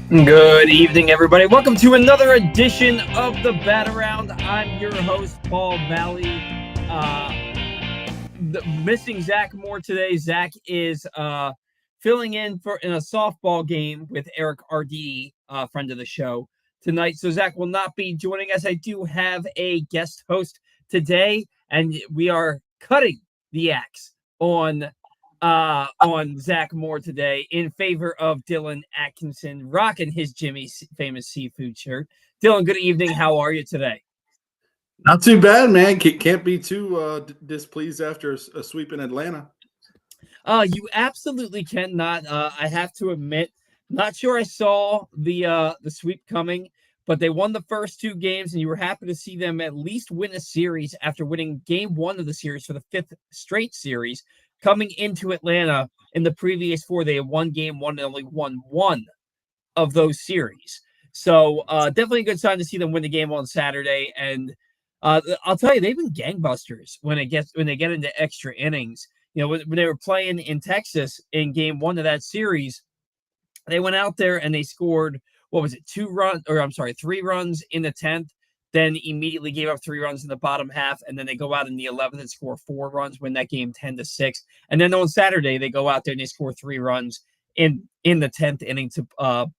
Good evening, everybody. Welcome to another edition of the Bat Around. I'm your host, Paul Valley. Missing Zach Moore today. Zach is filling in in a softball game with Eric RD, friend of the show, tonight. So Zach will not be joining us. I do have a guest host today, and we are cutting the axe on Zach Moore today in favor of Dillon Atkinson, rocking his Jimmy's famous seafood shirt. Dillon, good evening. How are you today? Not too bad, man. Can't be too displeased after a sweep in Atlanta. You absolutely cannot. I have to admit, not sure I saw the sweep coming, but they won the first two games, and you were happy to see them at least win a series after winning game one of the series for the fifth straight series. Coming into Atlanta in the previous four, they had won game one and only won one of those series. So definitely a good sign to see them win the game on Saturday. And I'll tell you, they've been gangbusters when they get into extra innings. You know, when they were playing in Texas in game one of that series, they went out there and they scored, what was it, 3 runs in the 10th, then immediately gave up 3 runs in the bottom half, and then they go out in the 11th and score 4 runs, win that game 10-6. And then on Saturday, they go out there and they score 3 runs in the 10th inning to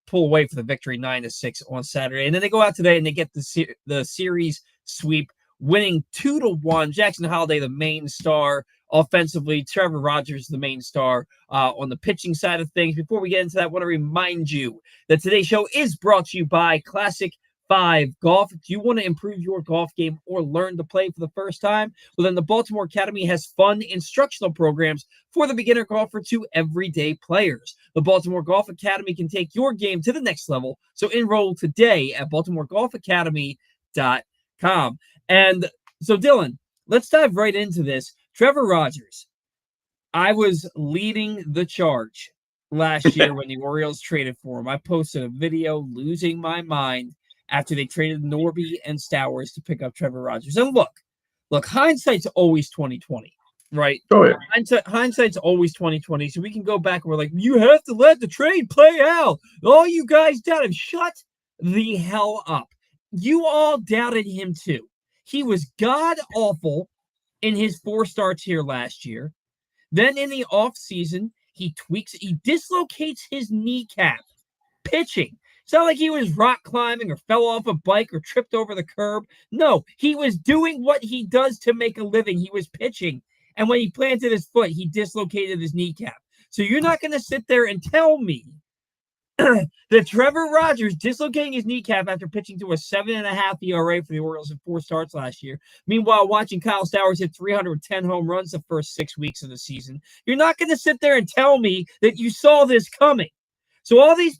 pull away for the victory 9-6 on Saturday. And then they go out today and they get the series sweep, winning 2-1. Jackson Holliday, the main star offensively. Trevor Rogers, the main star on the pitching side of things. Before we get into that, I want to remind you that today's show is brought to you by Classic 5 Golf. Do you want to improve your golf game or learn to play for the first time? Well, then the Baltimore Academy has fun instructional programs for the beginner golfer to everyday players. The Baltimore Golf Academy can take your game to the next level. So enroll today at BaltimoreGolfAcademy.com. And so, Dillon, let's dive right into this. Trevor Rogers, I was leading the charge last year when the Orioles traded for him. I posted a video losing my mind after they traded Norby and Stowers to pick up Trevor Rogers. And look, hindsight's always 2020, right? Oh, yeah. Hindsight's always 2020. So we can go back and we're like, you have to let the trade play out. All you guys doubted him. Shut the hell up. You all doubted him too. He was god-awful in his 4 starts here last year. Then in the offseason, he dislocates his kneecap pitching. It's not like he was rock climbing or fell off a bike or tripped over the curb. No, he was doing what he does to make a living. He was pitching. And when he planted his foot, he dislocated his kneecap. So you're not going to sit there and tell me that Trevor Rogers dislocating his kneecap after pitching to a 7.5 ERA for the Orioles in 4 starts last year. Meanwhile, watching Kyle Stowers hit 310 home runs the first 6 weeks of the season. You're not going to sit there and tell me that you saw this coming. So all these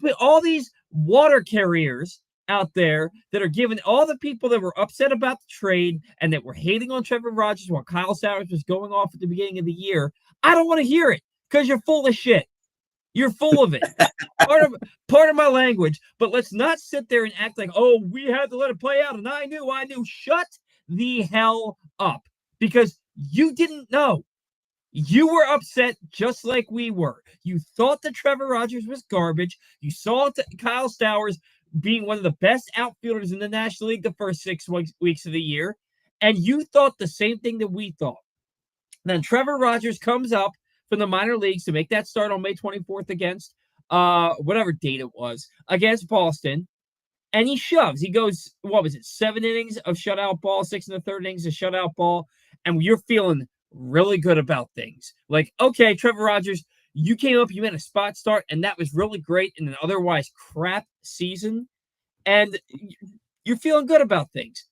water carriers out there that are giving all the people that were upset about the trade and that were hating on Trevor Rogers while Kyle Stowers was going off at the beginning of the year, I don't want to hear it because you're full of shit. You're full of it. Part of my language. But let's not sit there and act like, oh, we had to let it play out. And I knew. Shut the hell up. Because you didn't know. You were upset just like we were. You thought that Trevor Rogers was garbage. You saw Kyle Stowers being one of the best outfielders in the National League the first 6 weeks of the year. And you thought the same thing that we thought. Then Trevor Rogers comes up from the minor leagues to make that start on May 24th against whatever date it was, against Boston. And he shoves. He goes, 7 innings of shutout ball, 6 in the 3rd innings of shutout ball. And you're feeling really good about things. Like, okay, Trevor Rogers, you came up, you made a spot start, and that was really great in an otherwise crap season. And you're feeling good about things.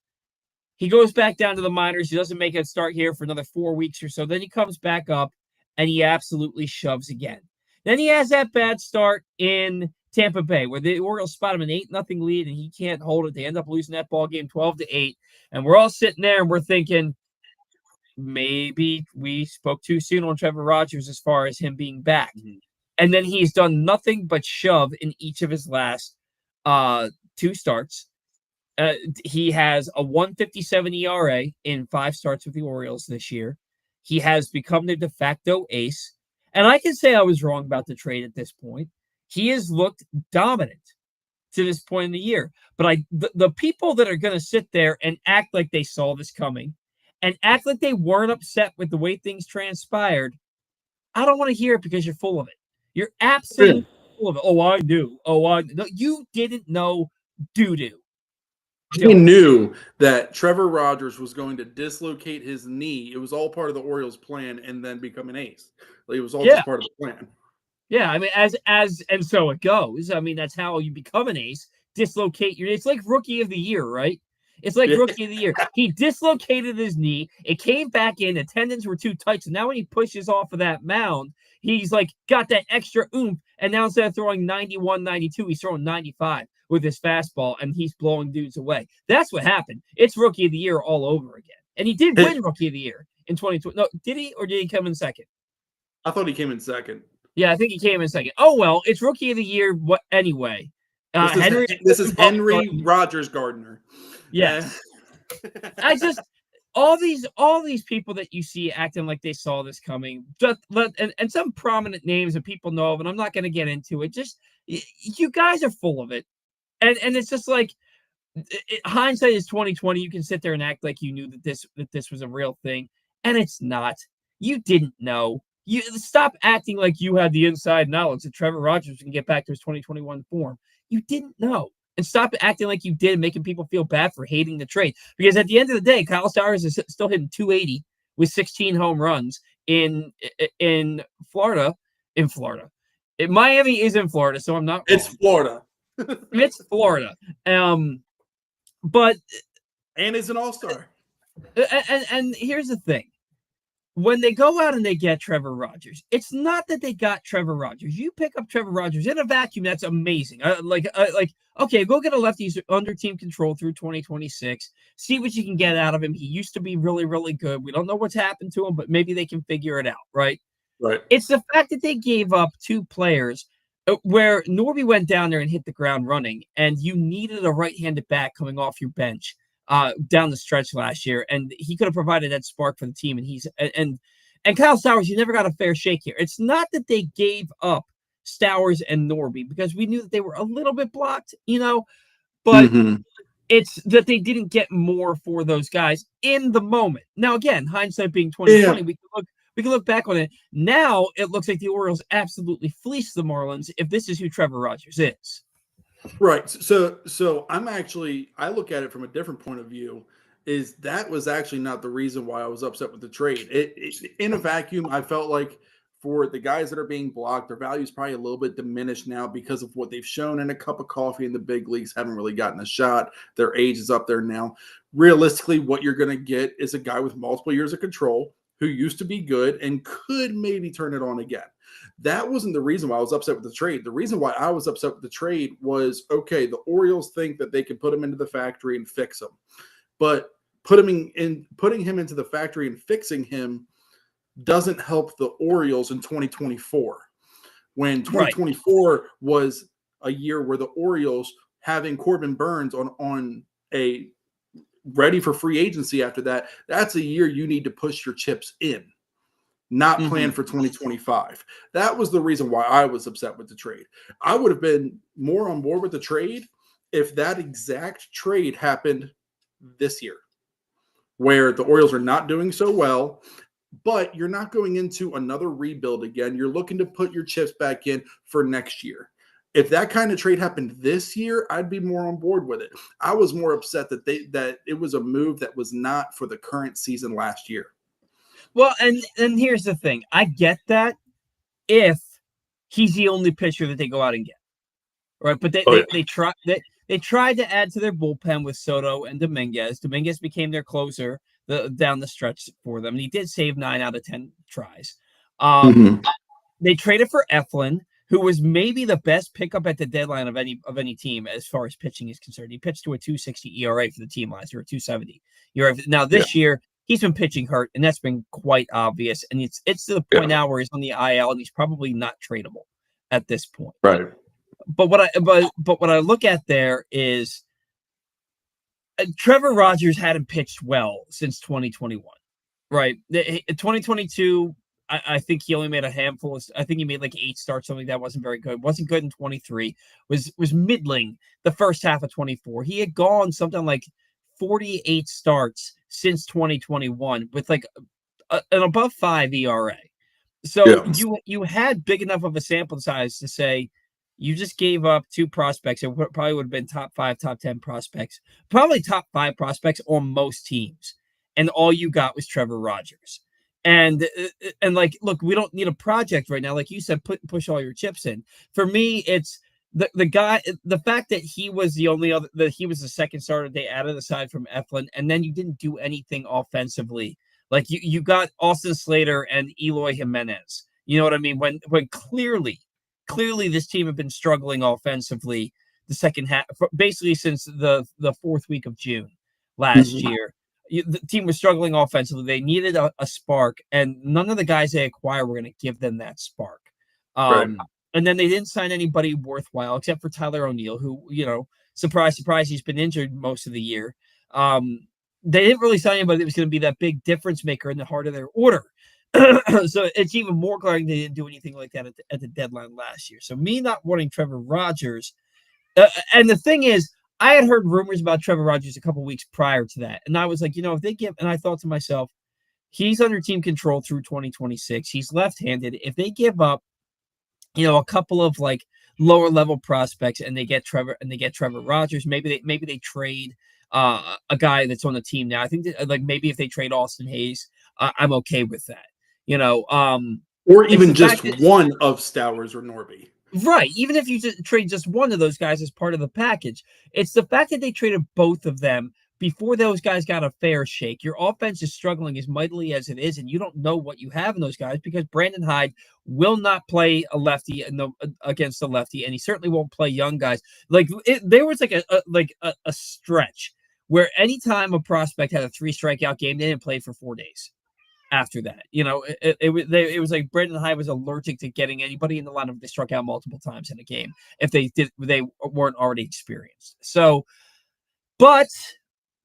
He goes back down to the minors. He doesn't make a start here for another 4 weeks or so. Then he comes back up. And he absolutely shoves again. Then he has that bad start in Tampa Bay, where the Orioles spot him an 8-0 lead, and he can't hold it. They end up losing that ball game 12-8. And we're all sitting there, and we're thinking, maybe we spoke too soon on Trevor Rogers as far as him being back. Mm-hmm. And then he's done nothing but shove in each of his last 2 starts. He has a 1.57 ERA in 5 starts with the Orioles this year. He has become the de facto ace. And I can say I was wrong about the trade at this point. He has looked dominant to this point in the year. But the people that are going to sit there and act like they saw this coming and act like they weren't upset with the way things transpired, I don't want to hear it because you're full of it. You're absolutely full of it. Oh, I knew. No, you didn't know doo-doo. He knew that Trevor Rogers was going to dislocate his knee. It was all part of the Orioles' plan, and then become an ace. Like, it was all just part of the plan. Yeah, I mean, and so it goes. I mean, that's how you become an ace. Dislocate your. It's like rookie of the year, right? It's like rookie of the year. He dislocated his knee. It came back in. The tendons were too tight. So now when he pushes off of that mound, he's like got that extra oomph. And now instead of throwing 91, 92, he's throwing 95 with his fastball, and he's blowing dudes away. That's what happened. It's rookie of the year all over again. And he did win rookie of the year in 2020. No, did he, or did he come in second? I thought he came in second. Yeah, I think he came in second. Oh well, it's rookie of the year. What anyway? This is Henry Rogers Gardner. Yes. all these people that you see acting like they saw this coming, and some prominent names that people know of, and I'm not going to get into it. Just you guys are full of it, and it's just like hindsight is 2020. You can sit there and act like you knew that this was a real thing, and it's not. You didn't know. You stop acting like you had the inside knowledge that Trevor Rogers can get back to his 2021 form. You didn't know. And stop acting like you did, making people feel bad for hating the trade. Because at the end of the day, Kyle Stowers is still hitting 280 with 16 home runs in Florida. Miami is in Florida, so I'm not wrong. It's Florida. It's Florida. But and is an all-star. And here's the thing. When they go out and they get Trevor Rogers, it's not that they got Trevor Rogers. You pick up Trevor Rogers in a vacuum, that's amazing. Okay, go get a lefty under team control through 2026. See what you can get out of him. He used to be really, really good. We don't know what's happened to him, but maybe they can figure it out, right? Right. It's the fact that they gave up two players where Norby went down there and hit the ground running, and you needed a right-handed bat coming off your bench down the stretch last year, and he could have provided that spark for the team. And Kyle Stowers, you never got a fair shake here. It's not that they gave up Stowers and Norby because we knew that they were a little bit blocked, but it's that they didn't get more for those guys in the moment. Now, again, hindsight being 2020, we can look back on it. Now it looks like the Orioles absolutely fleeced the Marlins if this is who Trevor Rogers is. Right. So I look at it from a different point of view. Is that was actually not the reason why I was upset with the trade. In a vacuum, I felt like for the guys that are being blocked, their value is probably a little bit diminished now because of what they've shown in a cup of coffee in the big leagues, haven't really gotten a shot. Their age is up there now. Realistically, what you're going to get is a guy with multiple years of control who used to be good and could maybe turn it on again. That wasn't the reason why I was upset with the trade. The reason why I was upset with the trade was, okay, the Orioles think that they can put him into the factory and fix him. But putting him into the factory and fixing him doesn't help the Orioles in 2024. When 2024 was a year where the Orioles, having Corbin Burns on a ready for free agency after that, that's a year you need to push your chips in. Not planned for 2025. That was the reason why I was upset with the trade. I would have been more on board with the trade if that exact trade happened this year, where the Orioles are not doing so well, but you're not going into another rebuild again. You're looking to put your chips back in for next year. If that kind of trade happened this year, I'd be more on board with it. I was more upset that it was a move that was not for the current season last year. Well, and here's the thing. I get that if he's the only pitcher that they go out and get, right? But they tried to add to their bullpen with Soto and Dominguez. Dominguez became their closer down the stretch for them, and he did save 9 out of 10 tries. They traded for Eflin, who was maybe the best pickup at the deadline of any team as far as pitching is concerned. He pitched to a 2.60 ERA for the team last year, or 2.70 ERA. Now this year, he's been pitching hurt, and that's been quite obvious. And it's to the point now where he's on the IL, and he's probably not tradable at this point. Right. But what I look at there is Trevor Rogers hadn't pitched well since 2021. Right. 2022, I think he only made a handful. I think he made like 8 starts, something that wasn't very good. Wasn't good in 23. Was middling the first half of 24. He had gone something like 48 starts since 2021 with like an above 5 ERA. So Yeah. you had big enough of a sample size to say you just gave up 2 prospects. It probably would have been top 5, top 10 prospects, probably top 5 prospects on most teams, and all you got was Trevor Rogers. And like, look, we don't need a project right now. Like you said, push all your chips in. For me, it's the guy, the fact that he was the only other, that he was the second starter they added aside from Eflin, and then you didn't do anything offensively. Like you got Austin Slater and Eloy Jimenez. You know what I mean? When clearly this team had been struggling offensively the second half, basically since the 4th week of June last Mhm. year. The team was struggling offensively. They needed a spark, and none of the guys they acquired were going to give them that spark. Right. And then they didn't sign anybody worthwhile except for Tyler O'Neill, who, surprise, surprise, he's been injured most of the year. They didn't really sign anybody that was going to be that big difference maker in the heart of their order. So it's even more glaring they didn't do anything like that at the deadline last year. So me not wanting Trevor Rogers, and the thing is, I had heard rumors about Trevor Rogers a couple weeks prior to that, and I was like, if they give, and I thought to myself, he's under team control through 2026. He's left-handed. If they give up, a couple of like lower level prospects, and they get Trevor Rogers, maybe they trade a guy that's on the team now. I think that, like, maybe if they trade Austin Hayes, I'm okay with that. You know, Or it's even the fact just that one of Stowers or Norby. right, even if you trade just one of those guys as part of the package, it's the fact that they traded both of them before those guys got a fair shake. Your offense is struggling as mightily as it is, and you don't know what you have in those guys because Brandon Hyde will not play a lefty against a lefty, and he certainly won't play young guys. Like there was like a stretch where anytime a prospect had a 3 strikeout game, they didn't play for 4 days after that. It was like Brendan Hyde was allergic to getting anybody in the lineup if they struck out multiple times in a game if they weren't already experienced. So, but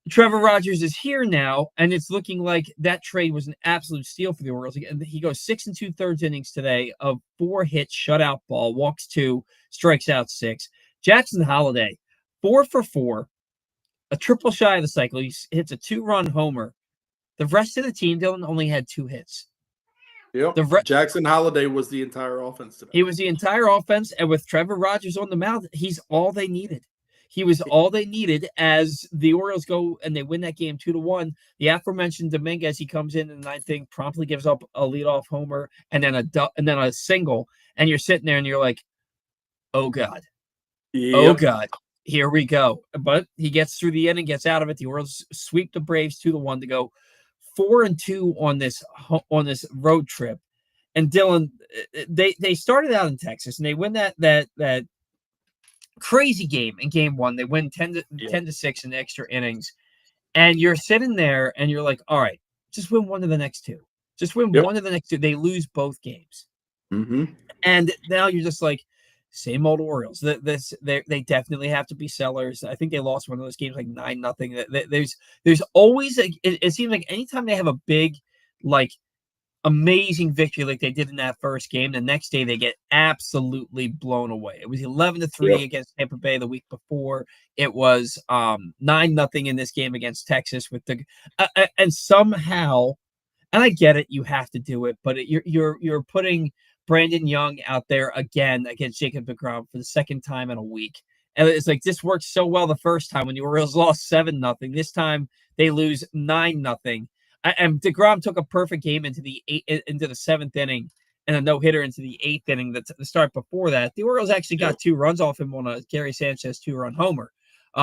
Trevor Rogers is here now, and it's looking like that trade was an absolute steal for the Orioles. And he goes 6 2/3 innings today of 4 hits, shutout ball, walks 2, strikes out 6. Jackson Holliday, 4 for 4, a triple shy of the cycle. He hits a 2-run homer. The rest of the team, Dillon, only had 2 hits. Yep. The re- Jackson Holiday was the entire offense today. He was the entire offense, and with Trevor Rogers on the mound, he's all they needed. He was all they needed as the Orioles go and they win that game 2-1. The aforementioned Dominguez, he comes in and I think promptly gives up a leadoff homer and then a single, and you're sitting there and you're like, oh God, oh Yep. God, here we go. But he gets through the inning, gets out of it. The Orioles sweep the Braves 2-1 to go 4-2 on this road trip. And Dillon, they started out in Texas and they win that crazy game in game 1. They win 10-6 in extra innings. And you're sitting there and you're like, all right, just win one of the next 2. Just win Yep. one of the next 2. They lose both games. Mm-hmm. And now you're just like, same old Orioles. They definitely have to be sellers. I think they lost one of those games like 9-0. There's always it seems like anytime they have a big, like, amazing victory like they did in that first game, the next day they get absolutely blown away. It was 11-3 Yep. against Tampa Bay the week before. It was 9-0 in this game against Texas with the and somehow, and I get it, you have to do it, but you're putting Brandon Young out there again against Jacob deGrom for the second time in a week. And it's like this worked so well the first time when the Orioles lost 7-0. This time they lose 9-0. And deGrom took a perfect game into the 7th inning and a no-hitter into the 8th inning. The start before that, the Orioles actually got 2 runs off him on a Gary Sanchez 2-run homer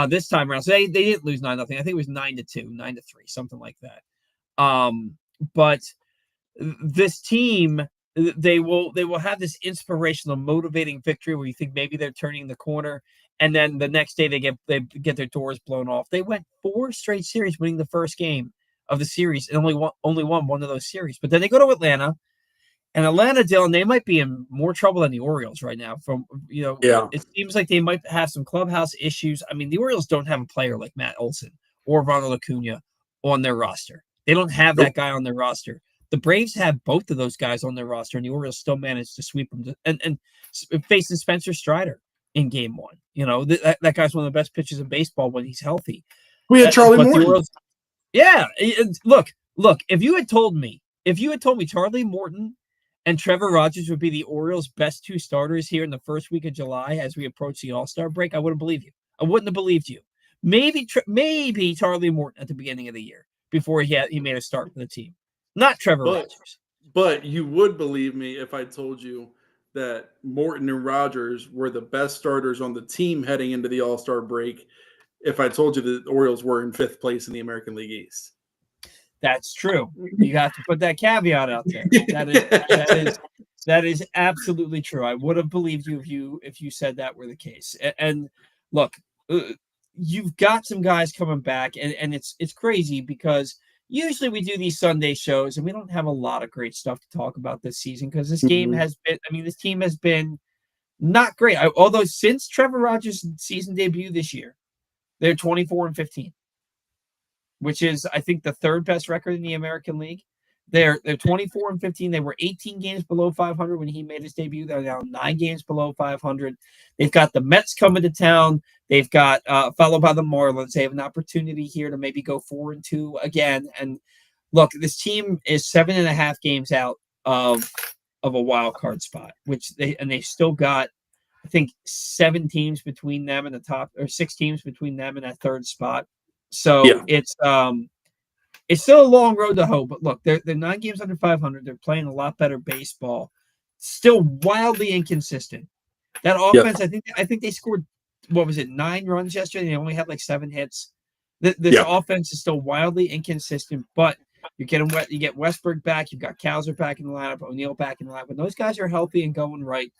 this time around. So they didn't lose 9-0. I think it was 9-2, 9-3, something like that. But this team, they will have this inspirational, motivating victory where you think maybe they're turning the corner, and then the next day they get their doors blown off. They went 4 straight series, winning the first game of the series, and only won one of those series. But then they go to Atlanta, and Atlanta, Dillon, they might be in more trouble than the Orioles right now. Yeah. It seems like they might have some clubhouse issues. I mean, the Orioles don't have a player like Matt Olson or Ronald Acuna on their roster. They don't have that Nope. guy on their roster. The Braves have both of those guys on their roster, and the Orioles still managed to sweep them and facing Spencer Strider in Game 1. That guy's one of the best pitchers in baseball when he's healthy. We had Charlie But the Morton. Orioles, yeah. Look. If you had told me Charlie Morton and Trevor Rogers would be the Orioles' best two starters here in the first week of July as we approach the All-Star break, I wouldn't believe you. I wouldn't have believed you. Maybe Charlie Morton at the beginning of the year before he made a start for the team. Not Trevor Rogers. But you would believe me if I told you that Morton and Rogers were the best starters on the team heading into the All-Star break if I told you that the Orioles were in 5th place in the American League East. That's true. You have to put that caveat out there. That is absolutely true. I would have believed you if you said that were the case. And look, you've got some guys coming back, and it's crazy because usually we do these Sunday shows and we don't have a lot of great stuff to talk about this season because this team has been not great. Although since Trevor Rogers' season debut this year, they're 24-15. Which is, I think, the third best record in the American League. They're 24-15. They were 18 games below 500 when he made his debut. They're now 9 games below 500. They've got the Mets coming to town. They've got followed by the Marlins. They have an opportunity here to maybe go 4-2 again. And look, this team is 7.5 games out of a wild card spot, they've still got, I think, 7 teams between them and the top, or 6 teams between them and that third spot. So yeah. It's still a long road to hoe, but look, they're 9 games under 500. They're playing a lot better baseball. Still wildly inconsistent. That offense, yep. I think they scored 9 runs yesterday. They only had like 7 hits. This offense is still wildly inconsistent, but you get Westberg back. You've got Kowser back in the lineup, O'Neill back in the lineup. When those guys are healthy and going right,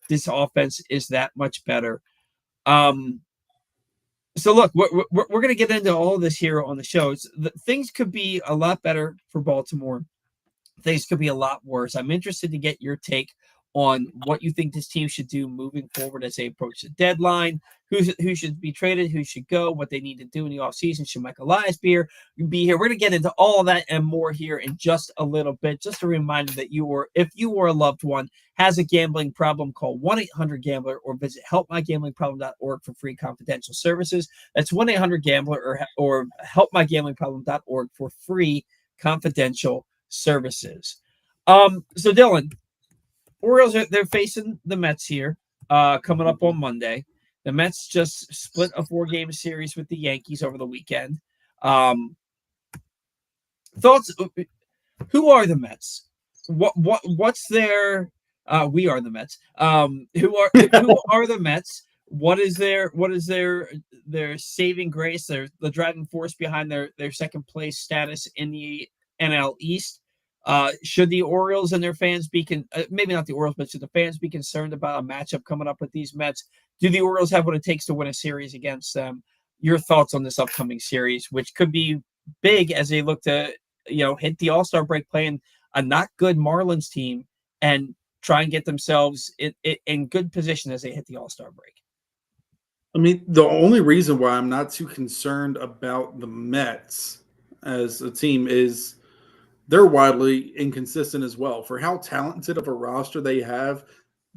this offense is that much better. So look, we're going to get into all of this here on the show. Things could be a lot better for Baltimore. Things could be a lot worse. I'm interested to get your take on what you think this team should do moving forward as they approach the deadline. Who should be traded? Who should go? What they need to do in the offseason? Should Mike Elias be here? We're going to get into all of that and more here in just a little bit. Just a reminder that if you or a loved one has a gambling problem, call 1-800-GAMBLER or visit helpmygamblingproblem.org for free confidential services. That's 1-800-GAMBLER or helpmygamblingproblem.org for free confidential services. So Dillon, Orioles, they're facing the Mets here coming up on Monday. The Mets just split a 4-game series with the Yankees over the weekend. Thoughts? Who are the Mets? What's their? We are the Mets. Who are the Mets? What is their saving grace? The driving force behind their second place status in the NL East. Should the Orioles and their fans be maybe not the Orioles, but should the fans be concerned about a matchup coming up with these Mets? Do the Orioles have what it takes to win a series against them? Your thoughts on this upcoming series, which could be big as they look to hit the All-Star break, playing a not good Marlins team and try and get themselves in good position as they hit the All-Star break. I mean, the only reason why I'm not too concerned about the Mets as a team is they're wildly inconsistent as well. For how talented of a roster they have,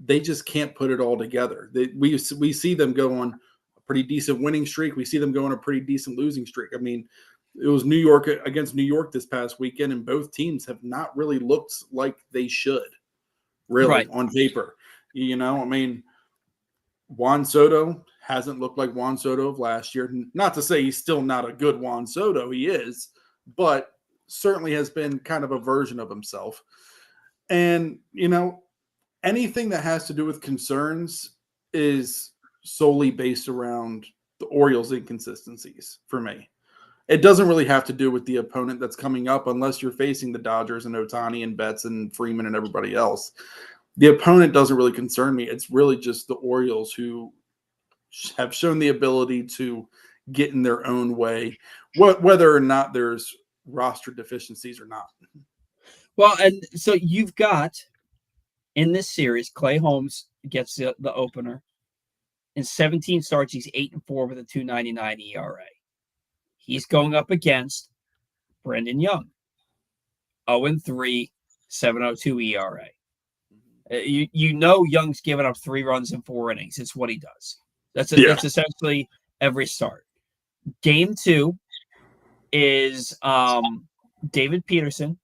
they just can't put it all together. We see them go on a pretty decent winning streak. We see them go on a pretty decent losing streak. I mean, it was New York against New York this past weekend, and both teams have not really looked like they should, really, on paper. I mean, Juan Soto hasn't looked like Juan Soto of last year. Not to say he's still not a good Juan Soto. He is, but certainly has been kind of a version of himself. And, anything that has to do with concerns is solely based around the Orioles' inconsistencies for me. It doesn't really have to do with the opponent that's coming up unless you're facing the Dodgers and Ohtani and Betts and Freeman and everybody else. The opponent doesn't really concern me. It's really just the Orioles who have shown the ability to get in their own way, whether or not there's roster deficiencies or not. Well, and so you've got in this series, Clay Holmes gets the opener. In 17 starts, he's 8-4 with a 2.99 ERA. He's going up against Brendan Young. 0-3, 7.02 ERA. You know Young's given up 3 runs in 4 innings. It's what he does. That's essentially every start. Game 2 is David Peterson.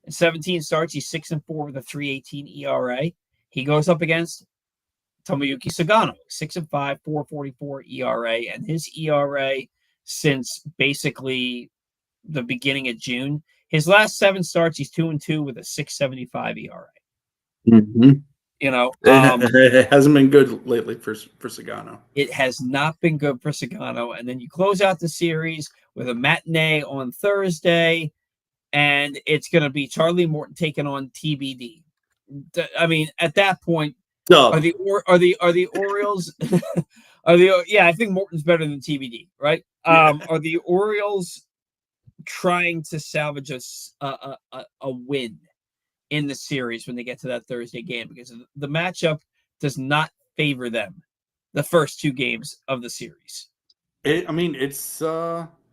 In 17 starts, he's 6-4 with a 3.18 ERA. He goes up against Tomoyuki Sagano, 6-5, 4.44 ERA, and his ERA since basically the beginning of June. His last 7 starts, he's 2-2 with a 6.75 ERA. Mm-hmm. You know, it hasn't been good lately for Sagano. It has not been good for Sagano. And then you close out the series with a matinee on Thursday, and it's going to be Charlie Morton taking on TBD. I mean, at that point, are the Orioles? I think Morton's better than TBD, right? Are the Orioles trying to salvage a win in the series when they get to that Thursday game, because the matchup does not favor them the first 2 games of the series? It's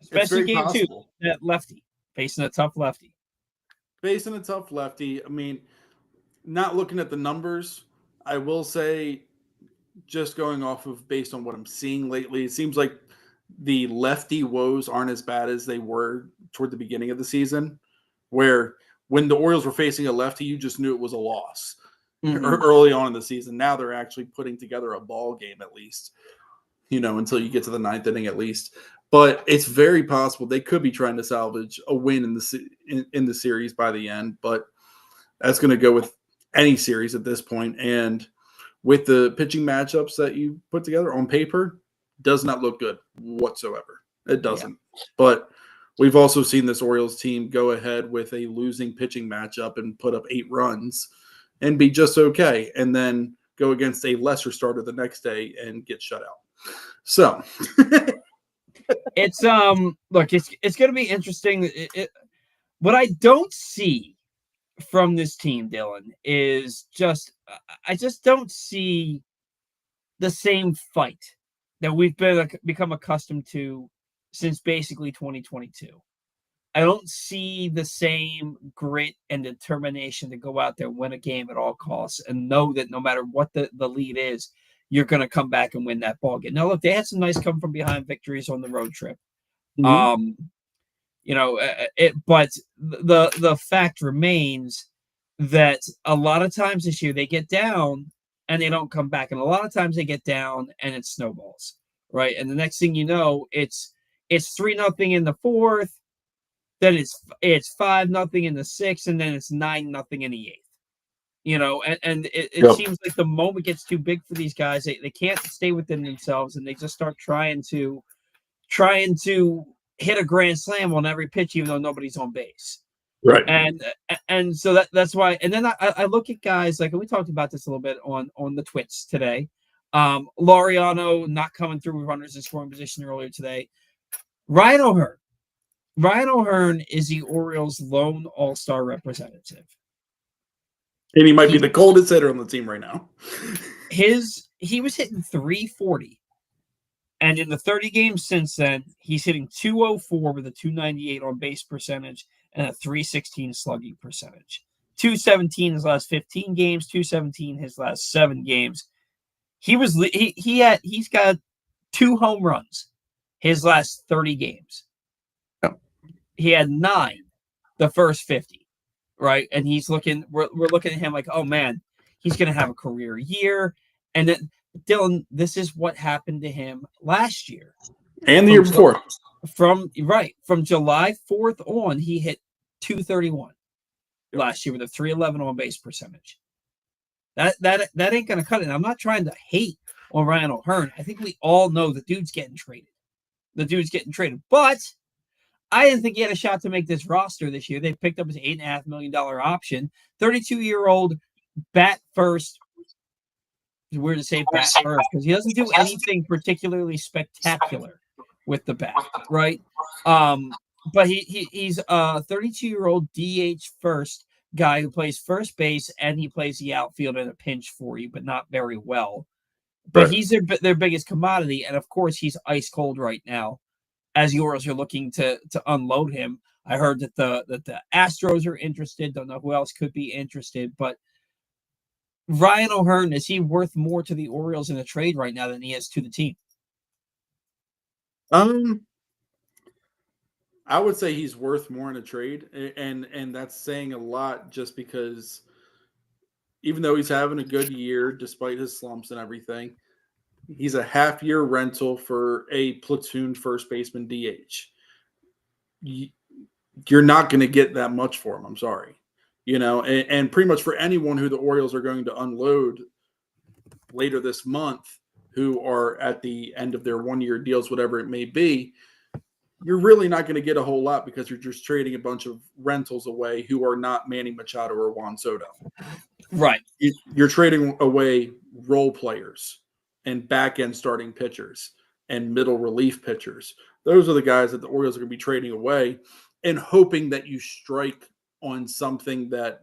Especially very game possible. 2, that lefty facing a tough lefty. I mean, not looking at the numbers, I will say, just going off of based on what I'm seeing lately, it seems like the lefty woes aren't as bad as they were toward the beginning of the season, where when the Orioles were facing a lefty, you just knew it was a loss early on in the season. Now they're actually putting together a ball game, at least, until you get to the 9th inning at least. But it's very possible they could be trying to salvage a win in the series by the end. But that's going to go with any series at this point. And with the pitching matchups that you put together on paper, does not look good whatsoever. It doesn't. Yeah. But we've also seen this Orioles team go ahead with a losing pitching matchup and put up 8 runs and be just okay, and then go against a lesser starter the next day and get shut out. So it's look, it's going to be interesting. What I don't see from this team, Dillon, is I just don't see the same fight that we've become accustomed to since basically 2022. I don't see the same grit and determination to go out there and win a game at all costs and know that no matter what the lead is, you're going to come back and win that ball game. Now, look, they had some nice come from behind victories on the road trip. Mm-hmm. But the fact remains that a lot of times this year they get down and they don't come back, and a lot of times they get down and it snowballs, right? And the next thing you know, it's 3-0 in the 4th, then it's 5-0 in the 6th, and then it's 9-0 in the 8th. And it seems like the moment gets too big for these guys. They can't stay within themselves, and they just start trying to hit a grand slam on every pitch, even though nobody's on base. Right. And so that's why. And then I look at guys like, and we talked about this a little bit on the Twits today. Laureano not coming through with runners in scoring position earlier today. Ryan O'Hearn is the Orioles' lone all-star representative. And he might be the coldest hitter on the team right now. He was hitting 340. And in the 30 games since then, he's hitting 204 with a 298 on base percentage and a 316 slugging percentage. 217 his last 15 games, 217 his last 7 games. He's got 2 home runs his last 30 games. He had 9 the first 50, right? And we're looking at him like, oh man, he's going to have a career year. And then, Dillon, this is what happened to him last year. And the year before. From July 4th on, he hit 231 last year with a 311 on base percentage. That ain't going to cut it. And I'm not trying to hate on Ryan O'Hearn. I think we all know the dude's getting traded. But I didn't think he had a shot to make this roster this year. They picked up his $8.5 million option. 32-year-old, bat first. It's weird to say bat first because he doesn't do anything particularly spectacular with the bat, right? But he's a 32-year-old DH first guy who plays first base and he plays the outfield in a pinch for you, but not very well. But he's their biggest commodity, and of course he's ice cold right now, as the Orioles are looking to unload him I heard that the Astros are interested. Don't know who else could be interested, but Ryan O'Hearn, is he worth more to the Orioles in a trade right now than he is to the team? Um, I would say he's worth more in a trade, and that's saying a lot just because even though he's having a good year despite his slumps and everything, he's a half year rental for a platoon first baseman DH. You're not going to get that much for him. I'm sorry. And pretty much for anyone who the Orioles are going to unload later this month, who are at the end of their 1 year deals, whatever it may be, you're really not going to get a whole lot because you're just trading a bunch of rentals away who are not Manny Machado or Juan Soto. Right. You're trading away role players and back end starting pitchers and middle relief pitchers. Those are the guys that the Orioles are going to be trading away and hoping that you strike on something that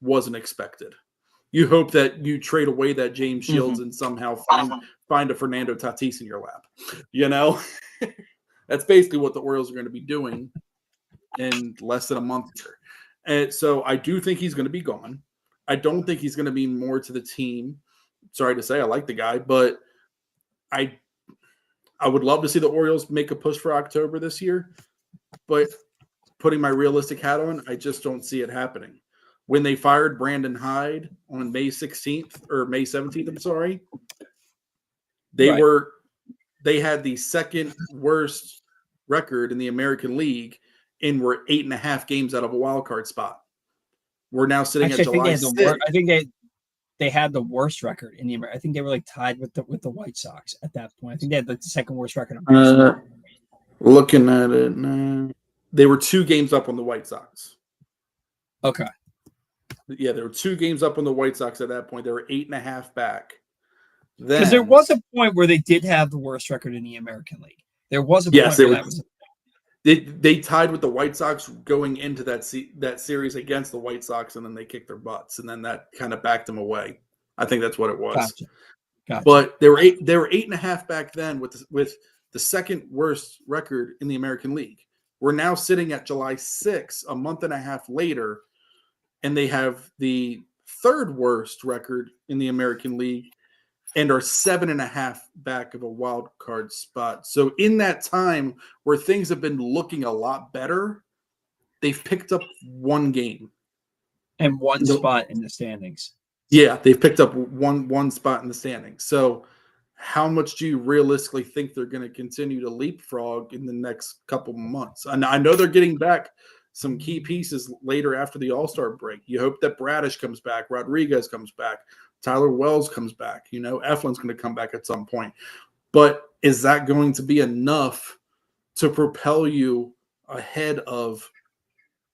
wasn't expected. You hope that you trade away that James Shields and somehow find a Fernando Tatis in your lap. That's basically what the Orioles are going to be doing in less than a month here. And so I do think he's going to be gone. I don't think he's going to mean more to the team. Sorry to say, I like the guy, but I would love to see the Orioles make a push for October this year. But putting my realistic hat on, I just don't see it happening. When they fired Brandon Hyde on May 16th or May 17th, I'm sorry, they had the second worst record in the American League and were 8.5 games out of a wild card spot. We're now sitting at July 6th. I think they had the worst record in the American. I think they were like tied with the White Sox at that point. I think they had like the second worst record. Looking at it now, they were 2 games up on the White Sox. Okay. Yeah, they were 2 games up on the White Sox at that point. They were 8.5 back. Because there was a point where they did have the worst record in the American League. There was a point where that was. They tied with the White Sox going into that series against the White Sox, and then they kicked their butts, and then that kind of backed them away. I think that's what it was. Gotcha. But they were 8.5 back then with the second worst record in the American League. We're now sitting at July 6th, a month and a half later, and they have the third worst record in the American League and are 7.5 back of a wild card spot. So in that time where things have been looking a lot better, they've picked up 1 game. And one spot in the standings. Yeah, they've picked up one spot in the standings. So how much do you realistically think they're going to continue to leapfrog in the next couple months? And I know they're getting back some key pieces later after the All-Star break. You hope that Bradish comes back, Rodriguez comes back, Tyler Wells comes back. Eflin's going to come back at some point. But is that going to be enough to propel you ahead of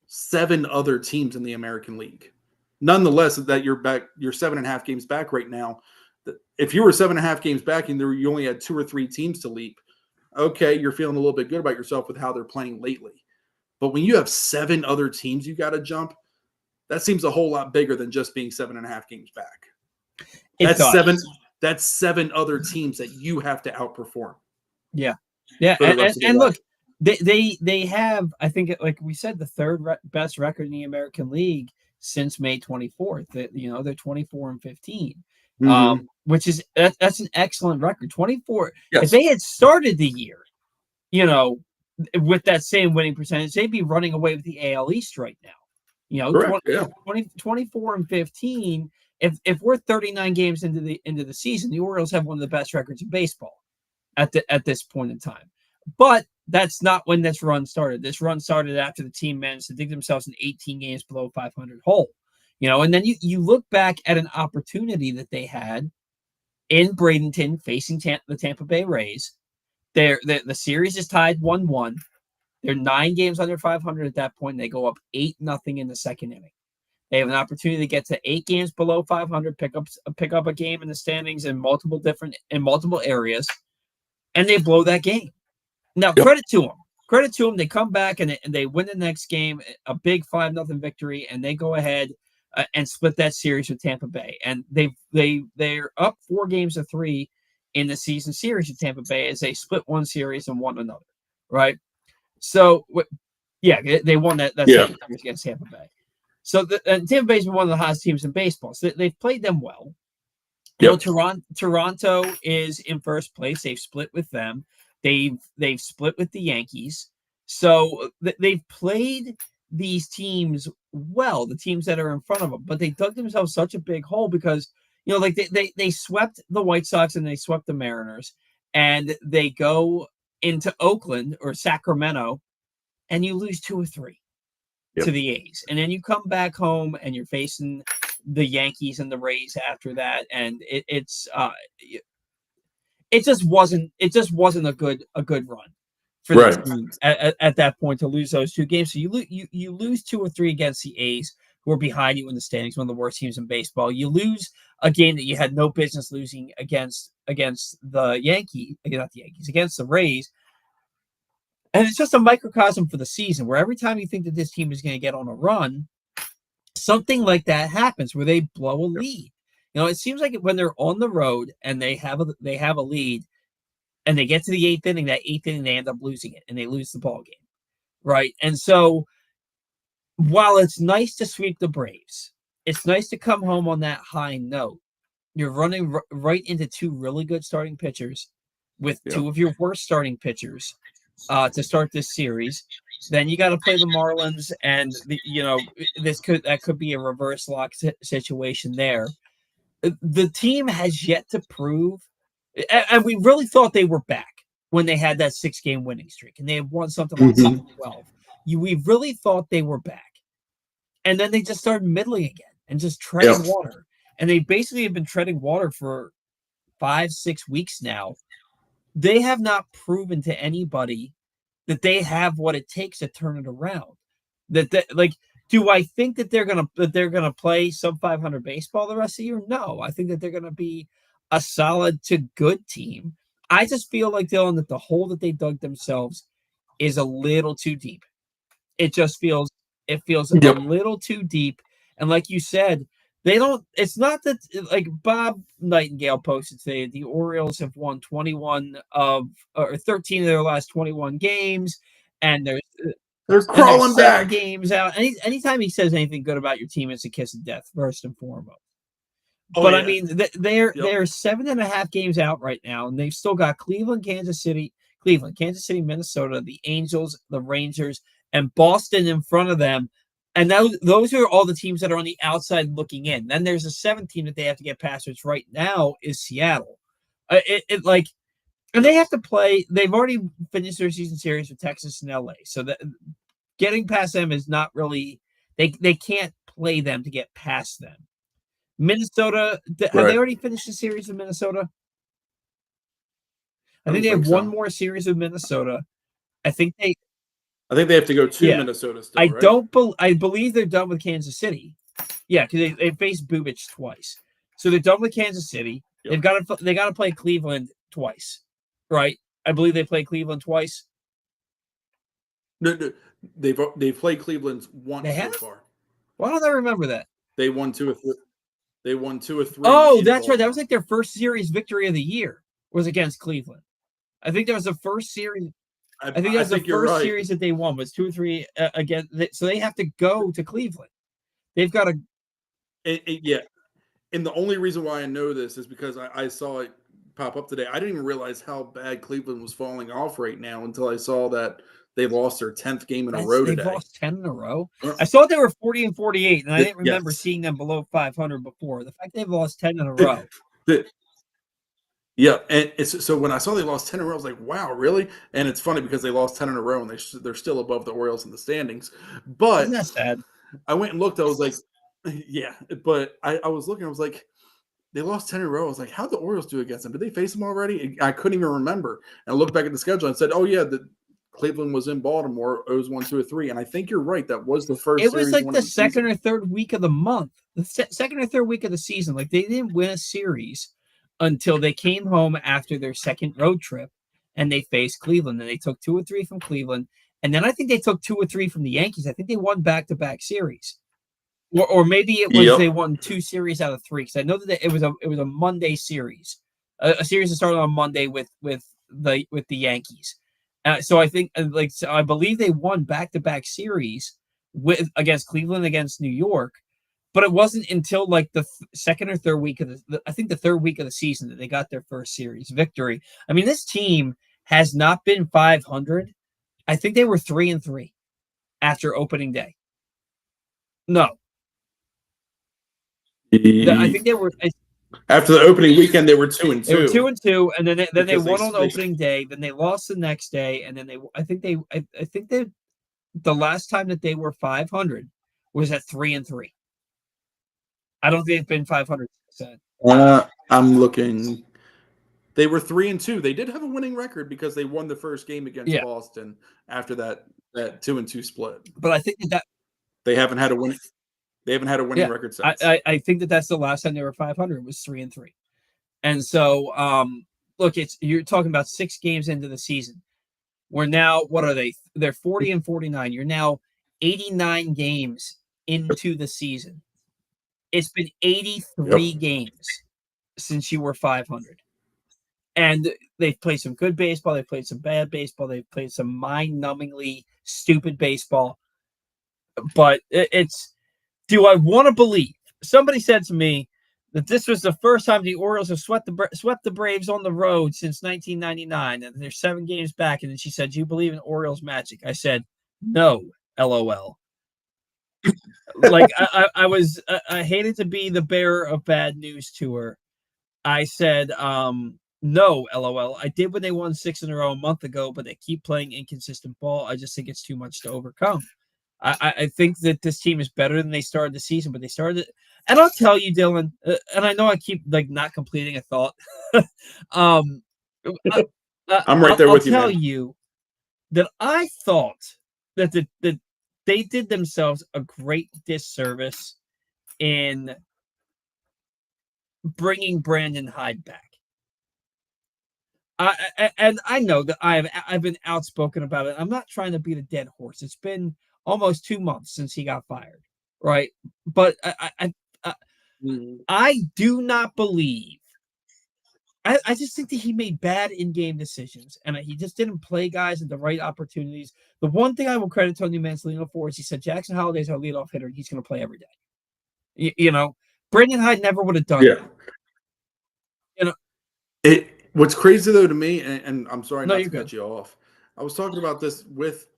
7 other teams in the American League? Nonetheless, that you're 7.5 games back right now. If you were 7.5 games back and you only had 2 or 3 teams to leap, okay, you're feeling a little bit good about yourself with how they're playing lately. But when you have 7 other teams you got to jump, that seems a whole lot bigger than just being 7.5 games back. That's 7 other teams that you have to outperform. Yeah. And look, they have, I think, like we said, the third best record in the American League since May 24th. They're 24-15, which is that's an excellent record. 24. Yes. If they had started the year, with that same winning percentage, they'd be running away with the AL East right now. 24-15. If we're 39 games into the season, the Orioles have one of the best records in baseball at this point in time. But that's not when this run started. This run started after the team managed to dig themselves in 18 games below 500 hole. And then you look back at an opportunity that they had in Bradenton facing the Tampa Bay Rays. The series is tied 1-1. They're 9 games under 500 at that point. And they go up 8-0 in the second inning. They have an opportunity to get to 8 games below 500, pick up a game in the standings in multiple areas, and they blow that game. Now, credit to them. They come back and they win the next game, a big 5-0 victory, and they go ahead and split that series with Tampa Bay. And they're up 4-3 in the season series with Tampa Bay as they split one series and won another. Right. So, Yeah, they won that Yeah. second series against Tampa Bay. So Tampa Bay's been one of the hottest teams in baseball. So they've played them well. You know, Yep. Toronto is in first place. They've split with them. They've split with the Yankees. So they've played these teams well, the teams that are in front of them, but they dug themselves such a big hole because like they swept the White Sox and they swept the Mariners, and they go into Oakland or Sacramento, and you lose 2 or 3 to Yep. the A's, and then you come back home and you're facing the Yankees and the Rays after that, and it just wasn't a good run for the Right. team at that point to lose those 2 games. So you lose 2 or 3 against the A's, who are behind you in the standings, one of the worst teams in baseball. You lose a game that you had no business losing against the Yankees, against the Rays. And it's just a microcosm for the season where every time you think that this team is going to get on a run, something like that happens where they blow a lead. It seems like when they're on the road and they have a lead and they get to the eighth inning, they end up losing it and they lose the ball game, right? And so while it's nice to sweep the Braves, it's nice to come home on that high note. You're running right into 2 really good starting pitchers with 2 of your worst starting pitchers to start this series. Then you got to play the Marlins, and that could be a reverse lock situation there. The team has yet to prove, and we really thought they were back when they had that 6-game winning streak, and they had won something like 12. We really thought they were back, and then they just started middling again and just treading water, and they basically have been treading water for 5-6 weeks now. They have not proven to anybody that they have what it takes to turn it around. Do I think that they're gonna play sub 500 baseball the rest of the year? No, I think that they're gonna be a solid to good team. I just feel like, Dylan, that the hole that they dug themselves is a little too deep. It feels a Yep. little too deep, and like you said, they don't. It's not that, like Bob Nightingale posted today, the Orioles have won 13 of their last 21 games, and They're there's crawling 7 back. games out. Anytime he says anything good about your team, it's a kiss of death, first and foremost. Oh But I yeah. mean, they're 7.5 games out right now, and they've still got Cleveland, Kansas City, Minnesota, the Angels, the Rangers, and Boston in front of them. And those are all the teams that are on the outside looking in. Then there's a 7th team that they have to get past, which right now is Seattle. And they have to play. They've already finished their season series with Texas and LA, so that getting past them is not really. They can't play them to get past them. Minnesota, have they already finished the series with Minnesota? I I think don't they have think one so. more series with Minnesota. I think they. I think they have to go to Yeah, Minnesota still, right? I believe they're done with Kansas City. Yeah, because they faced Bubich twice, so they're done with Kansas City. Yep. They got to play Cleveland twice, right? I believe they play Cleveland twice. No, they've played Cleveland once They so have? far. Why don't I remember that? They won 2 or 3. They won 2 or 3. Oh, in that's right. That was Baltimore. like their first series victory of the year was against Cleveland. I think that was the first series. I think that I was the think you're first right. series that they won was 2 or 3 again. So they have to go to Cleveland. They've got to. Yeah. And the only reason why I know this is because I saw it pop up today. I didn't even realize how bad Cleveland was falling off right now until I saw that they lost their 10th game in a row They've today. lost 10 in a row. I saw they were 40-48, and I didn't remember Yes. seeing them below 500 before. The fact they've lost 10 in a row. Yeah, and so when I saw they lost 10 in a row, I was like, "Wow, really?" And it's funny because they lost 10 in a row and they're still above the Orioles in the standings. Isn't But that sad? I went and looked. I was like, "Yeah," but I was looking. I was like, "They lost 10 in a row." I was like, "How'd the Orioles do against them? Did they face them already?" I couldn't even remember. And I looked back at the schedule and said, "Oh yeah, the Cleveland was in Baltimore. It was 1, 2, or 3." And I think you're right. That was the first It was series like won the of the second season. or third week of the month, the second or third week of the season. Like they didn't win a series until they came home after their second road trip and they faced Cleveland. And they took 2 or 3 from Cleveland. And then I think they took 2 or 3 from the Yankees. I think they won back-to-back series. Or maybe it was Yep. they won 2 series out of 3. Because I know that it was a Monday series. A series that started on Monday with the Yankees. So I think, so I believe they won back-to-back series with against Cleveland, against New York, but it wasn't until like the second or third week of I think the third week of the season that they got their first series victory. I mean, this team has not been 500. I think they were 3-3 after opening day. No, I think they were. After the opening weekend, they were 2-2. They were 2-2, and then they won on they opening day. Then they lost the next day, and then I think they the last time that they were 500 was at 3-3. I don't think they've been 500 since then. I'm looking. They were 3-2. They did have a winning record because they won the first game against Boston after that 2-2 split. But I think that they haven't had a winning. They haven't had a winning record since. I think that's the last time they were 500 was 3-3. And so, look, you're talking about 6 games into the season. We're now, what are they? They're 40 and 49. You're now 89 games into the season. It's been 83 games since you were 500. And they've played some good baseball. They've played some bad baseball. They've played some mind-numbingly stupid baseball. But do I want to believe? Somebody said to me that this was the first time the Orioles have swept the Braves on the road since 1999, and they're 7 games back. And then she said, "Do you believe in Orioles magic?" I said, "No, LOL." Like I hated to be the bearer of bad news to her. I said, "No, LOL." I did when they won 6 in a row a month ago, but they keep playing inconsistent ball. I just think it's too much to overcome. I think that this team is better than they started the season, but they started it. And I'll tell you, Dylan, and I know I keep like not completing a thought. I'm right there with you, man. I'll tell you that I thought that they did themselves a great disservice in bringing Brandon Hyde back. And I know that I've been outspoken about it. I'm not trying to beat a dead horse. It's been almost 2 months since he got fired, right? But I do not believe. I just think that he made bad in-game decisions, and he just didn't play guys at the right opportunities. The one thing I will credit Tony Manzolino for is he said Jackson Holliday's our leadoff hitter, and he's going to play every day. You know, Brandon Hyde never would have done that. You know, what's crazy though to me, and I'm sorry not to cut you off. I was talking about this with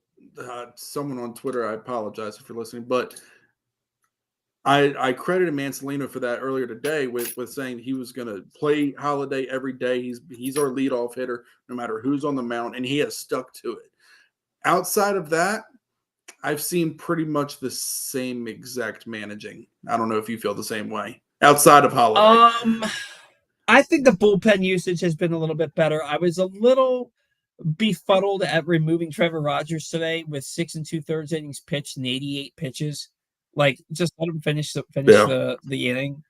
someone on Twitter. I apologize if you're listening, but I credited Manzolino for that earlier today with saying he was going to play Holiday every day. He's our leadoff hitter no matter who's on the mound, and he has stuck to it. Outside of that, I've seen pretty much the same exact managing. I don't know if you feel the same way. Outside of Holiday, I think the bullpen usage has been a little bit better. I was a little befuddled at removing Trevor Rogers today with 6 2/3 innings pitched and 88 pitches. Like, just let him finish the inning.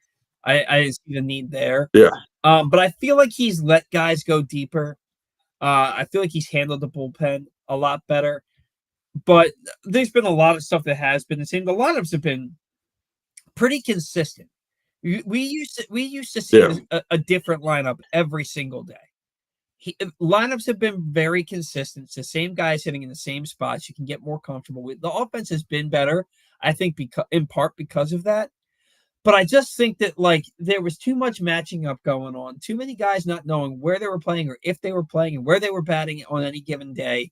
I see the need there. Yeah. But I feel like he's let guys go deeper. I feel like he's handled the bullpen a lot better. But there's been a lot of stuff that has been the same. The lineups have been pretty consistent. We used to see a different lineup every single day. Lineups have been very consistent. It's the same guys hitting in the same spots. You can get more comfortable with. The offense has been better, I think, in part because of that. But I just think that like there was too much matching up going on. Too many guys not knowing where they were playing or if they were playing and where they were batting on any given day.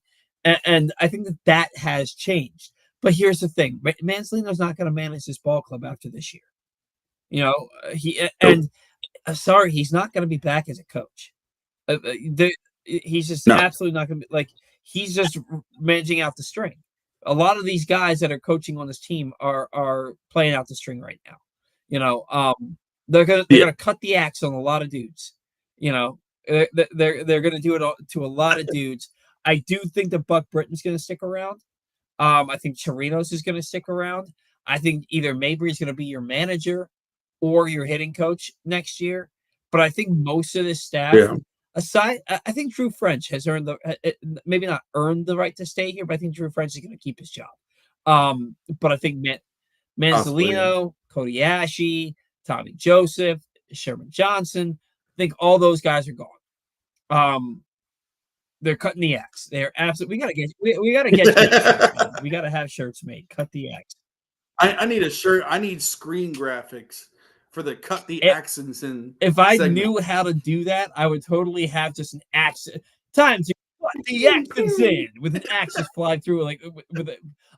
And I think that has changed. But here's the thing: Manzolino's not going to manage this ball club after this year. You know, sorry, he's not going to be back as a coach. He's just absolutely not going to be like he's just managing out the string. A lot of these guys that are coaching on this team are playing out the string right now. You know, they're gonna cut the axe on a lot of dudes. You know, they're gonna do it to a lot of dudes. I do think that Buck Britton's gonna stick around. I think Chirinos is gonna stick around. I think either Mabry's gonna be your manager or your hitting coach next year. But I think most of this staff, aside, I think Drew French has earned maybe not earned the right to stay here, but I think Drew French is going to keep his job. But I think Manzolino, Cody Ashe, Tommy Joseph, Sherman Johnson, I think all those guys are gone. They're cutting the X. They're absolutely. We gotta get shirts, man. We gotta have shirts made. Cut the X. I need a shirt. I need screen graphics for the cut the accents in If I segment. knew how to do that, I would totally have just an axe. Time to cut the accents in with an axe just fly through, like with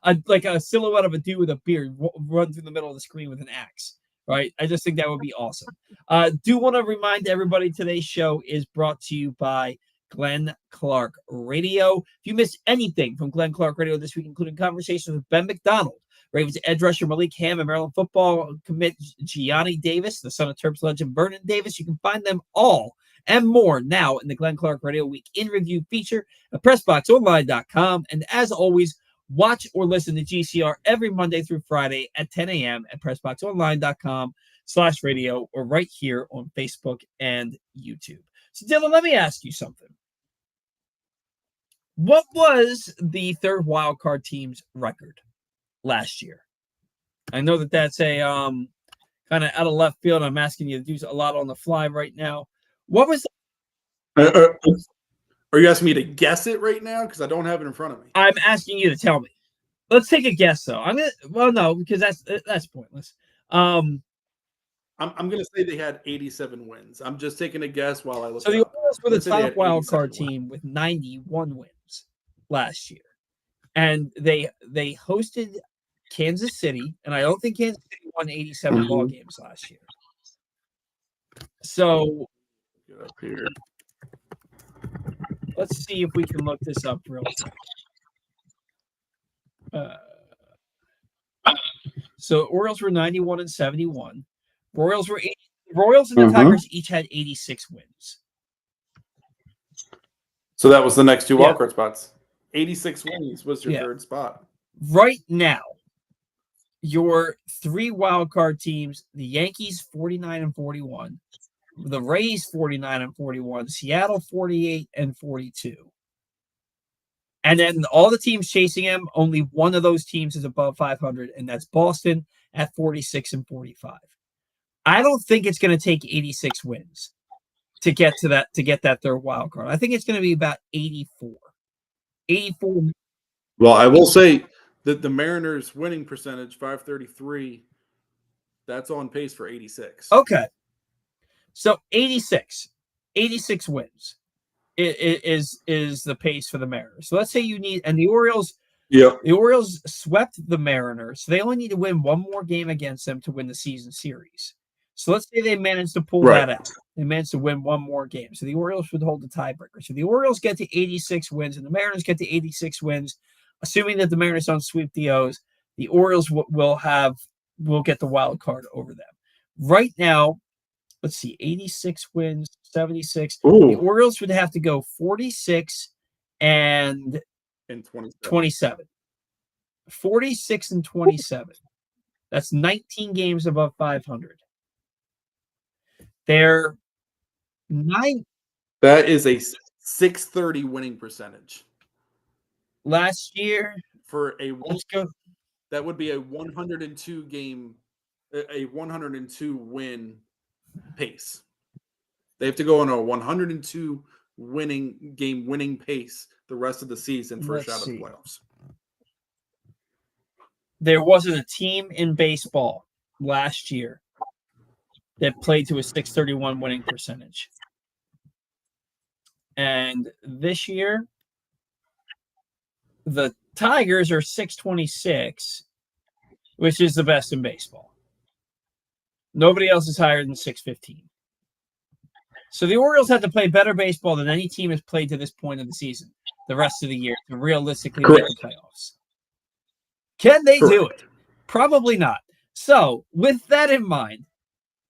a silhouette of a dude with a beard run through the middle of the screen with an axe. Right? I just think that would be awesome. Do want to remind everybody today's show is brought to you by Glenn Clark Radio. If you missed anything from Glenn Clark Radio this week, including conversations with Ben McDonald, Ravens edge rusher Malik Ham, and Maryland football commit Gianni Davis, the son of Terps legend Vernon Davis, you can find them all and more now in the Glenn Clark Radio Week in Review feature at PressBoxOnline.com. And as always, watch or listen to GCR every Monday through Friday at 10 a.m. at PressBoxOnline.com/radio or right here on Facebook and YouTube. So, Dillon, let me ask you something. What was the third wildcard team's record last year? I know that's a kind of out of left field. I'm asking you to do a lot on the fly right now. What was Are you asking me to guess it right now? Because I don't have it in front of me. I'm asking you to tell me. Let's take a guess, though. No, because that's pointless. I'm gonna say they had 87 wins. I'm just taking a guess while I look. So the Orioles were the top wild card team with 91 wins last year, and they hosted Kansas City, and I don't think Kansas City won 87 ball games last year. So get up here. Let's see if we can look this up real quick. So Orioles were 91-71. Royals and the Tigers each had 86 wins. So that was the next two wildcard spots. 86 wins was your third spot. Right now, your three wildcard teams: the Yankees 49-41, the Rays 49-41, Seattle 48-42. And then all the teams chasing them, only one of those teams is above 500, and that's Boston at 46-45. I don't think it's going to take 86 wins to get that third wild card. I think it's going to be about 84. 84. Well, I will say that the Mariners' winning percentage, 533, that's on pace for 86. Okay. So 86 wins is the pace for the Mariners. So let's say you need, and the Orioles, the Orioles swept the Mariners, so they only need to win one more game against them to win the season series. So let's say they managed to pull that out. They managed to win one more game. So the Orioles would hold the tiebreaker. So the Orioles get to 86 wins, and the Mariners get to 86 wins. Assuming that the Mariners don't sweep the O's, the Orioles will get the wild card over them. Right now, let's see, 86 wins, 76. Ooh. The Orioles would have to go 46 and 27. 46 and 27. That's 19 games above 500. They're 9. That is a 630 winning percentage. Last year, for that would be a 102 win pace. They have to go on a 102 winning pace the rest of the season for a shot at the playoffs. There wasn't a team in baseball last year that played to a 631 winning percentage. And this year, the Tigers are 626, which is the best in baseball. Nobody else is higher than 615. So the Orioles have to play better baseball than any team has played to this point of the season, the rest of the year, to realistically make the playoffs. Can they do it? Probably not. So with that in mind,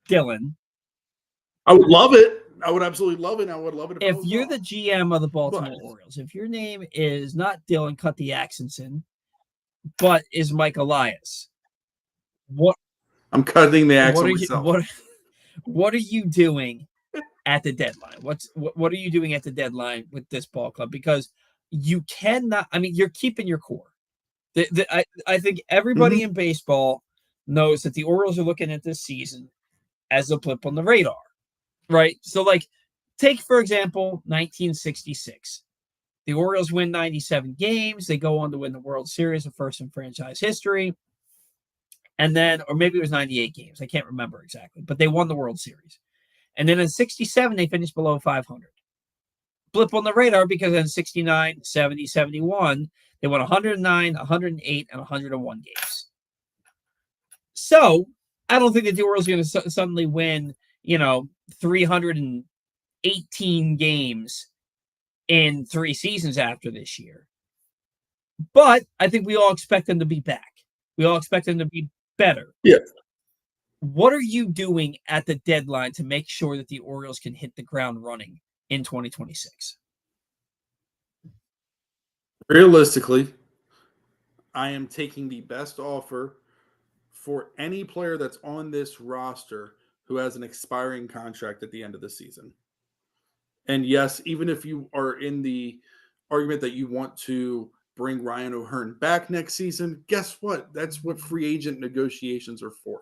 Dillon, I would love it. I would absolutely love it. I would love it if you're the GM of the Baltimore Orioles. If your name is not Dillon Cut the Atkinson, but is Mike Elias, what? I'm cutting the axe myself. What are you doing at the deadline? What are you doing at the deadline with this ball club? Because you cannot. I mean, you're keeping your core. I think everybody in baseball knows that the Orioles are looking at this season as a blip on the radar, right? So, like, take, for example, 1966. The Orioles win 97 games. They go on to win the World Series, the first in franchise history. And then, or maybe it was 98 games. I can't remember exactly, but they won the World Series. And then in 67, they finished below 500. Blip on the radar because in 69, 70, 71, they won 109, 108, and 101 games. So I don't think that the Orioles are going to suddenly win, 318 games in 3 seasons after this year. But I think we all expect them to be back. We all expect them to be better. Yeah. What are you doing at the deadline to make sure that the Orioles can hit the ground running in 2026? Realistically, I am taking the best offer for any player that's on this roster who has an expiring contract at the end of the season. And yes, even if you are in the argument that you want to bring Ryan O'Hearn back next season, guess what? That's what free agent negotiations are for.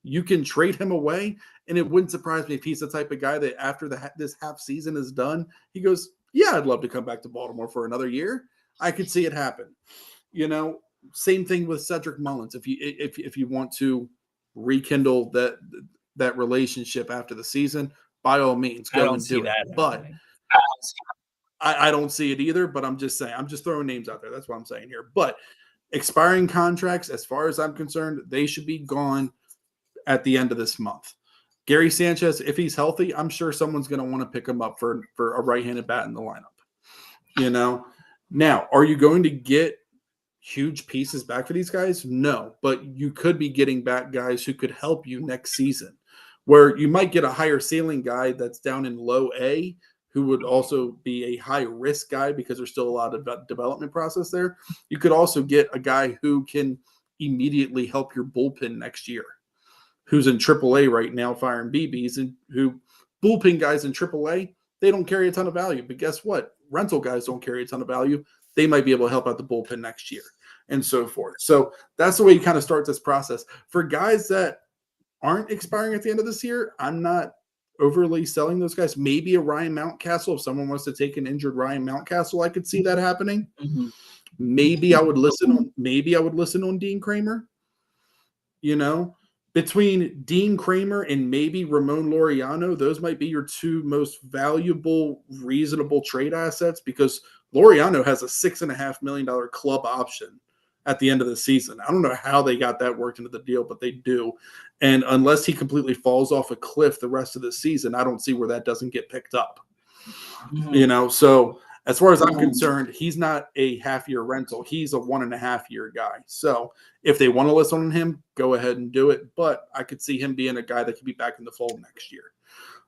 You can trade him away, and it wouldn't surprise me if he's the type of guy that after this half season is done, he goes, "Yeah, I'd love to come back to Baltimore for another year." I could see it happen. Same thing with Cedric Mullins. If you want to rekindle that relationship after the season, by all means, go and do it. But I don't see it either. But I'm just saying, I'm just throwing names out there. That's what I'm saying here. But expiring contracts, as far as I'm concerned, they should be gone at the end of this month. Gary Sanchez, if he's healthy, I'm sure someone's going to want to pick him up for a right-handed bat in the lineup. Now, are you going to get huge pieces back for these guys? No, but you could be getting back guys who could help you next season, where you might get a higher ceiling guy that's down in low A, who would also be a high risk guy because there's still a lot of development process there. You could also get a guy who can immediately help your bullpen next year, who's in AAA right now firing BBs, and who bullpen guys in AAA, they don't carry a ton of value. But guess what? Rental guys don't carry a ton of value. They might be able to help out the bullpen next year and so forth. So that's the way you kind of start this process. For guys that aren't expiring at the end of this year, I'm not overly selling those guys. Maybe a Ryan Mountcastle. If someone wants to take an injured Ryan Mountcastle, I could see that happening. Mm-hmm. Maybe I would listen on Dean Kramer. Between Dean Kramer and maybe Ramon Laureano, those might be your two most valuable, reasonable trade assets, because Laureano has a $6.5 million club option at the end of the season. I don't know how they got that worked into the deal, but they do. And unless he completely falls off a cliff the rest of the season, I don't see where that doesn't get picked up. Mm-hmm. So as far as I'm concerned, he's not a half-year rental. He's a 1.5-year guy. So if they want to listen on him, go ahead and do it. But I could see him being a guy that could be back in the fold next year.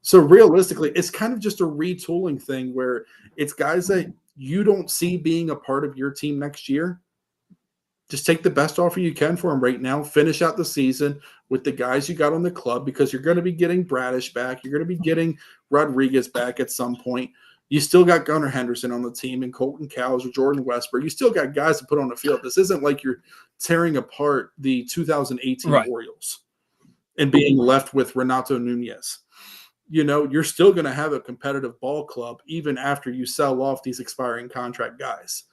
So realistically, it's kind of just a retooling thing where it's guys that you don't see being a part of your team next year. Just take the best offer you can for him right now. Finish out the season with the guys you got on the club, because you're going to be getting Bradish back. You're going to be getting Rodriguez back at some point. You still got Gunnar Henderson on the team, and Colton Cowles or Jordan Westburg. You still got guys to put on the field. This isn't like you're tearing apart the 2018 Orioles and being left with Renato Nunez. You're still going to have a competitive ball club even after you sell off these expiring contract guys.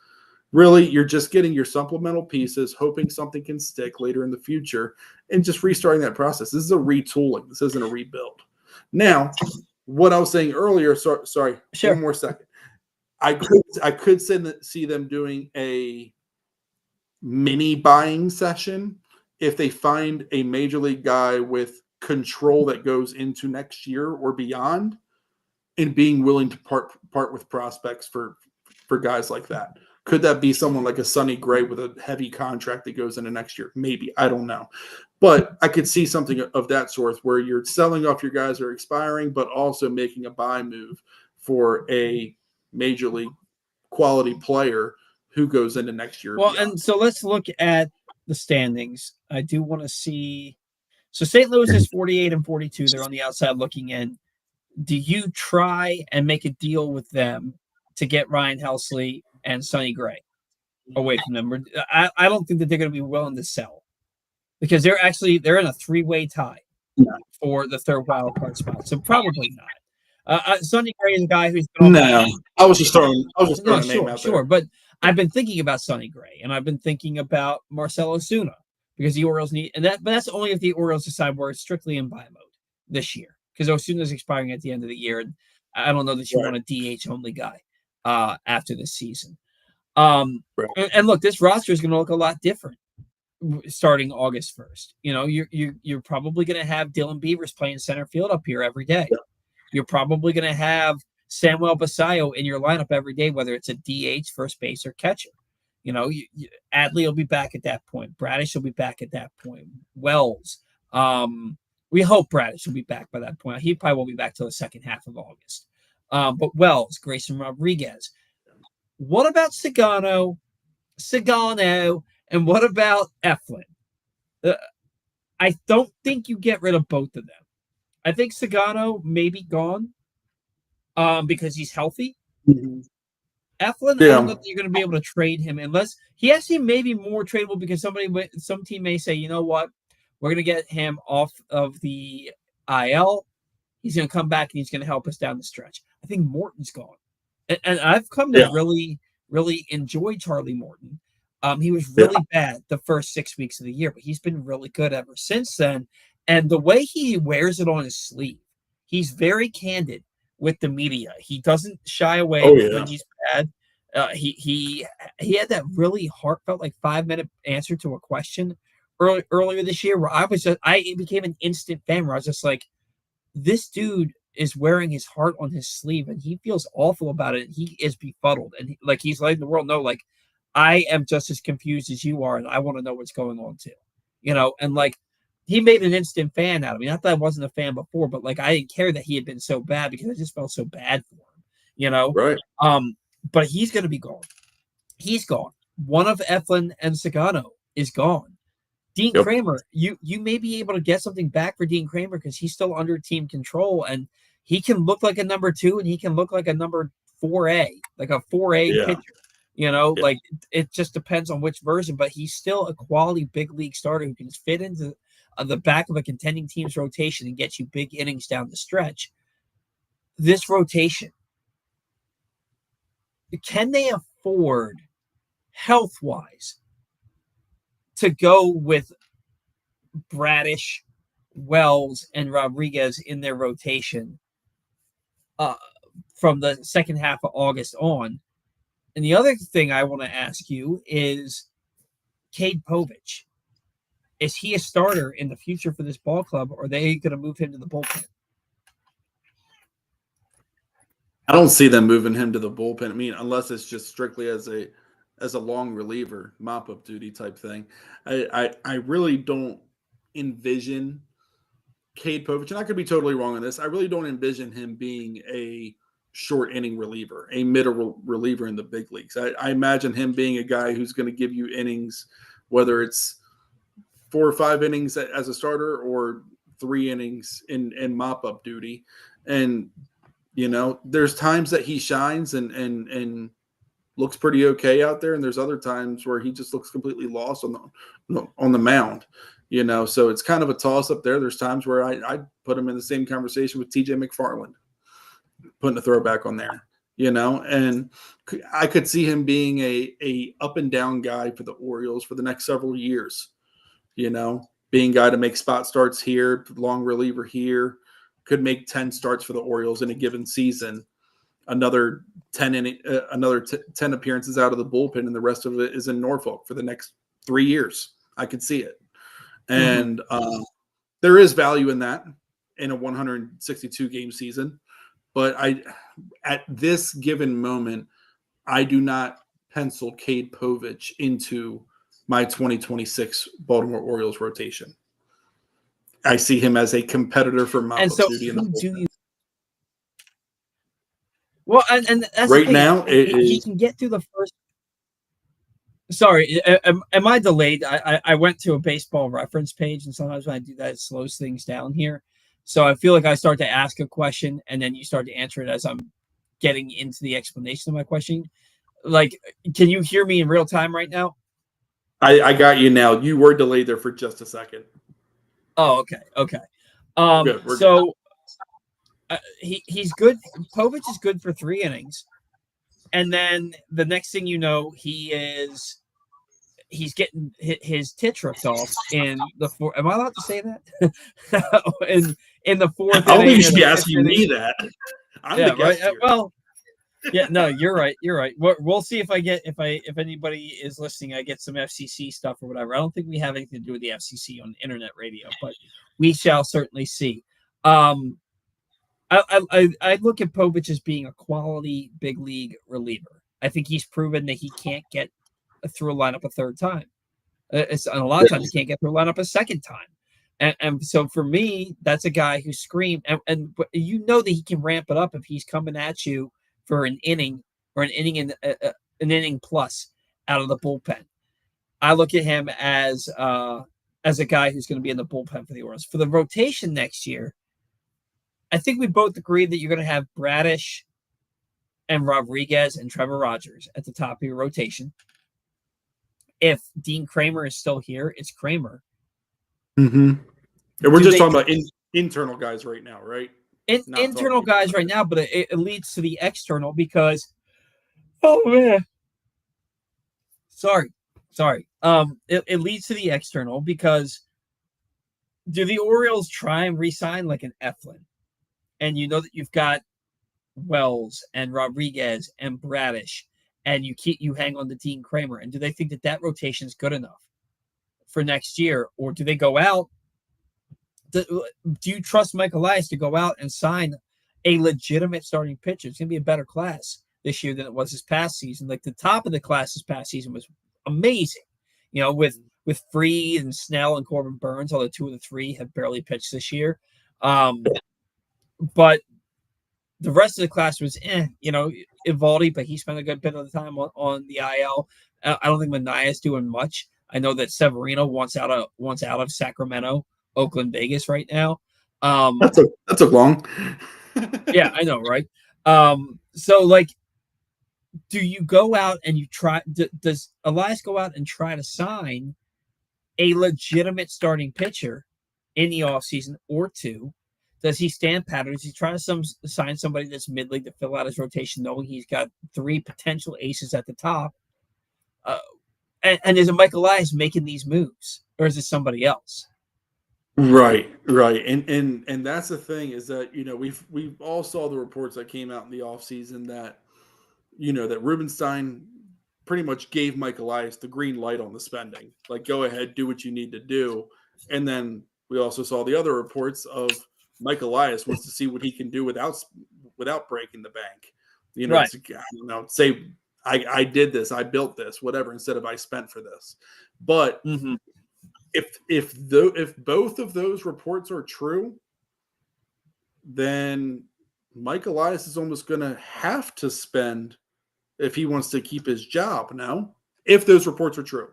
Really, you're just getting your supplemental pieces, hoping something can stick later in the future, and just restarting that process. This is a retooling. This isn't a rebuild. Now, what I was saying earlier, sorry, Sure. one more second. I could see them doing a mini buying session if they find a major league guy with control that goes into next year or beyond, and being willing to part with prospects for guys like that. Could that be someone like a Sonny Gray with a heavy contract that goes into next year? Maybe. I don't know. But I could see something of that sort where you're selling off your guys who are expiring, but also making a buy move for a major league quality player who goes into next year. Well, and so let's look at the standings. I do want to see. So St. Louis is 48 and 42. They're on the outside looking in. Do you try and make a deal with them to get Ryan Helsley and Sonny Gray away from them? I don't think that they're going to be willing to sell, because they're in a 3-way tie for the third wild card spot. So probably not. Sonny Gray is a guy who's been on my No, mind. I was just throwing No, a name out sure. there. But I've been thinking about Sonny Gray, and I've been thinking about Marcell Ozuna because the Orioles need, and that, but that's only if the Orioles decide we're strictly in buy mode this year because Ozuna is expiring at the end of the year, and I don't know that you Right, want a DH only guy after this season. right. And look, this roster is going to look a lot different starting August 1st. You know, you're probably going to have Dylan Beavers playing center field up here every day. Yeah. You're probably going to have Samuel Basayo in your lineup every day, whether it's a DH, first base, or catcher. You know, Adley will be back at that point. Bradish will be back at that point. Wells. We hope Bradish will be back by that point. He probably won't be back till the second half of August. But Wells, Grayson Rodriguez. What about Sagano, and what about Eflin? Uh, I don't think you get rid of both of them. I think Sagano may be gone because he's healthy. Mm-hmm. Eflin, I don't know Yeah. that you're going to be able to trade him unless he actually may be more tradable because some team may say, you know what, we're going to get him off of the IL. He's going to come back and he's going to help us down the stretch. I think Morton's gone, and I've come to Yeah. really enjoy Charlie Morton. He was Yeah. really bad the first 6 weeks of the year, but he's been really good ever since then. And the way he wears it on his sleeve, he's very candid with the media. He doesn't shy away Oh yeah. when he's bad. He had that really heartfelt, like 5-minute answer to a question earlier this year where I became an instant fan where I was just like, this dude is wearing his heart on his sleeve and he feels awful about it. He is befuddled and he's letting the world know, like, I am just as confused as you are and I want to know what's going on too. You know, and like he made an instant fan out of me. Not that I wasn't a fan before, but like I didn't care that he had been so bad because I just felt so bad for him, you know? Right. But he's gonna be gone. He's gone. One of Eflin and Sagano is gone. Dean Yep. Kramer, you may be able to get something back for Dean Kramer because he's still under team control and he can look like a number 2 and he can look like a number 4A, like a 4A Yeah. pitcher. You know, Yeah. like it just depends on which version, but he's still a quality big league starter who can fit into the back of a contending team's rotation and get you big innings down the stretch. This rotation, can they afford health wise to go with Bradish, Wells, and Rodriguez in their rotation uh, from the second half of August on? And the other thing I want to ask you is Cade Povich. Is he a starter in the future for this ball club, or are they going to move him to the bullpen? I don't see them moving him to the bullpen. I mean, unless it's just strictly as a long reliever, mop up duty type thing. I really don't envision Cade Povich, and I could be totally wrong on this. I really don't envision him being a short inning reliever, a middle reliever in the big leagues. I imagine him being a guy who's going to give you innings, whether it's 4 or 5 innings as a starter or 3 innings in mop up duty. And you know, there's times that he shines and looks pretty okay out there, and there's other times where he just looks completely lost on the mound. You know, so it's kind of a toss up there. There's times where I put him in the same conversation with TJ McFarland, putting a throwback on there. You know, and I could see him being a up and down guy for the Orioles for the next several years. You know, being a guy to make spot starts here, long reliever here, could make 10 starts for the Orioles in a given season. Another 10 10 appearances out of the bullpen, and the rest of it is in Norfolk for the next 3 years. I could see it, and there is value in that in a 162 game season. But at this given moment, I do not pencil Cade Povich into my 2026 Baltimore Orioles rotation. I see him as a competitor for mop-up duty in the bullpen. Well, and that's right the thing. now, He can get through the first. Sorry, am I delayed? I went to a baseball reference page, and sometimes when I do that, it slows things down here. So I feel like I start to ask a question, and then you start to answer it as I'm getting into the explanation of my question. Like, can you hear me in real time right now? I got you now. You were delayed there for just a second. Oh, okay. We're good. So he's good. Povich is good for 3 innings, and then the next thing you know, he's getting his tits ripped off in the fourth. Am I allowed to say that? in the fourth I don't think inning you or should the be fifth asking inning. me that. I'm the Yeah, right. guest here. Well, yeah, no, you're right. You're right. We'll see if anybody is listening, I get some FCC stuff or whatever. I don't think we have anything to do with the FCC on internet radio, but we shall certainly see. I look at Povich as being a quality big league reliever. I think he's proven that he can't get through a lineup a third time. And a lot of times he can't get through a lineup a second time. And so for me, that's a guy who screamed, and you know that he can ramp it up if he's coming at you for an inning or an inning plus out of the bullpen. I look at him as a guy who's going to be in the bullpen for the Orioles. For the rotation next year, I think we both agree that you're going to have Bradish and Rodriguez and Trevor Rogers at the top of your rotation. If Dean Kramer is still here, it's Kramer. Mm-hmm. And we're just talking about internal guys right now, right? Internal guys right now, but it leads to the external because, oh man, sorry. It leads to the external because do the Orioles try and re-sign like an Eflin? And you know that you've got Wells and Rodriguez and Bradish, and you hang on to Dean Kramer. And do they think that rotation is good enough for next year, or do they go out? Do you trust Mike Elias to go out and sign a legitimate starting pitcher? It's going to be a better class this year than it was this past season. Like the top of the class this past season was amazing, with Freed and Snell and Corbin Burns, although 2 of the 3 have barely pitched this year. But the rest of the class was, Evaldi, but he spent a good bit of the time on the IL. I don't think Manaea is doing much. I know that Severino wants out of Sacramento, Oakland, Vegas right now. That took long. Yeah, I know, right? So like, do you go out and you try? Does Elias go out and try to sign a legitimate starting pitcher in the offseason or two? Does he stand pat, or does he try to sign somebody that's mid-league to fill out his rotation, knowing he's got 3 potential aces at the top? And is it Mike Elias making these moves, or is it somebody else? Right. And that's the thing is that, we've all saw the reports that came out in the offseason that, that Rubenstein pretty much gave Mike Elias the green light on the spending. Like, go ahead, do what you need to do. And then we also saw the other reports of Mike Elias wants to see what he can do without breaking the bank. Right. Say I did this, I built this, whatever, instead of I spent for this. But if both of those reports are true, then Mike Elias is almost going to have to spend if he wants to keep his job. No, if those reports are true,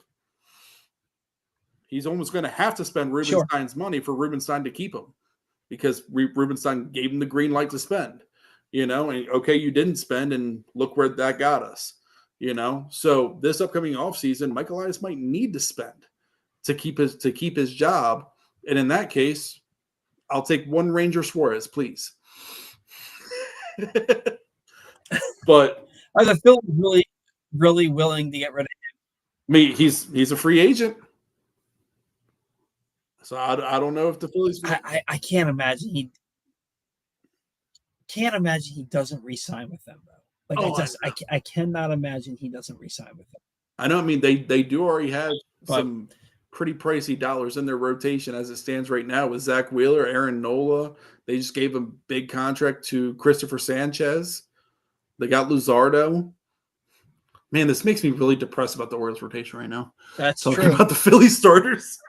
he's almost going to have to spend Rubenstein's money for Rubenstein to keep him, because Rubenstein gave him the green light to spend. And okay, you didn't spend, and look where that got us. So this upcoming offseason, Mike Elias might need to spend to keep his job. And in that case, I'll take one Ranger Suarez, please. But are the Phillies really, really willing to get rid of him? He's a free agent, so I don't know if the Phillies. I can't imagine he doesn't re-sign with them, though. Like I cannot imagine he doesn't re-sign with them. I know. I mean, they do already have some pretty pricey dollars in their rotation as it stands right now with Zach Wheeler, Aaron Nola. They just gave a big contract to Christopher Sanchez. They got Luzardo. Man, this makes me really depressed about the Orioles rotation right now. That's talking true. about the Philly starters.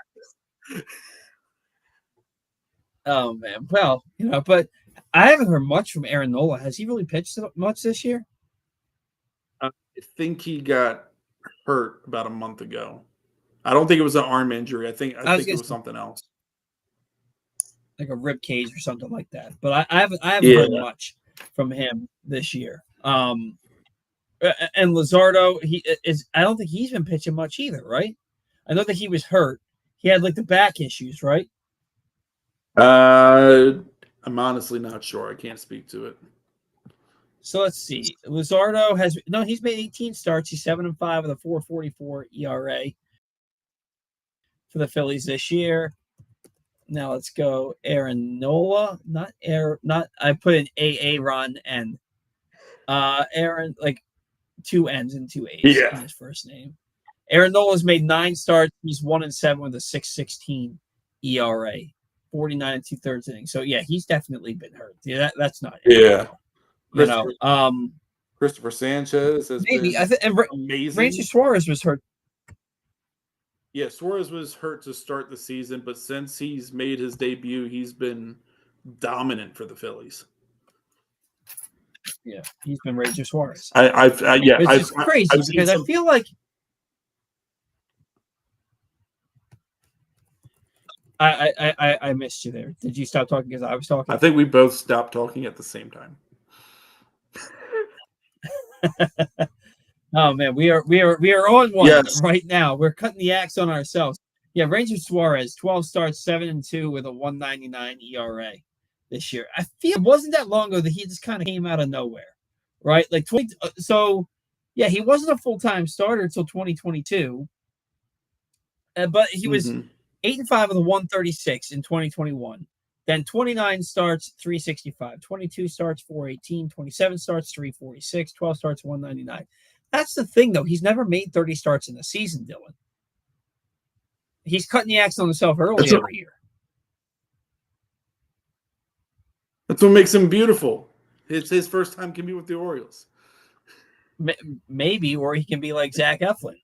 Oh man, well, but I haven't heard much from Aaron Nola. Has he really pitched much this year? I think he got hurt about a month ago. I don't think it was an arm injury. I think it was something else, like a rib cage or something like that. But I haven't heard much from him this year. And Luzardo, I don't think he's been pitching much either, right? I know that he was hurt. He had like the back issues, right? I'm honestly not sure. I can't speak to it. So let's see. Luzardo he's made 18 starts. He's 7-5 with a 4.44 ERA for the Phillies this year. Now let's go Aaron Nola. I put in Aaron and Aaron, like 2 N's and 2 A's in his first name. Aaron Nola's made 9 starts. He's 1-7 with a 6.16 ERA, 49 and 2/3 innings. So yeah, he's definitely been hurt. Yeah, that's not Yeah. you know. Christopher Sanchez has Maybe been and amazing. Ranger Suarez was hurt. Yeah, Suarez was hurt to start the season, but since he's made his debut, he's been dominant for the Phillies. Yeah, he's been Ranger Suarez. It's crazy because I feel like I missed you there. Did you stop talking because I was talking? I think we both stopped talking at the same time. Oh man, we are on one right now. We're cutting the axe on ourselves. Yeah, Ranger Suarez, 12 starts, 7-2 with a 1.99 ERA this year. I feel it wasn't that long ago that he just kind of came out of nowhere, right? Like 20. So yeah, he wasn't a full-time starter until 2022, but he was 8-5 with a 136 in 2021. Then 29 starts, 365, 22 starts, 418, 27 starts, 346, 12 starts, 199. That's the thing, though. He's never made 30 starts in a season, Dillon. He's cutting the axe on himself early every year. That's what makes him beautiful. It's his first time can be with the Orioles. Maybe, or he can be like Zach Eflin.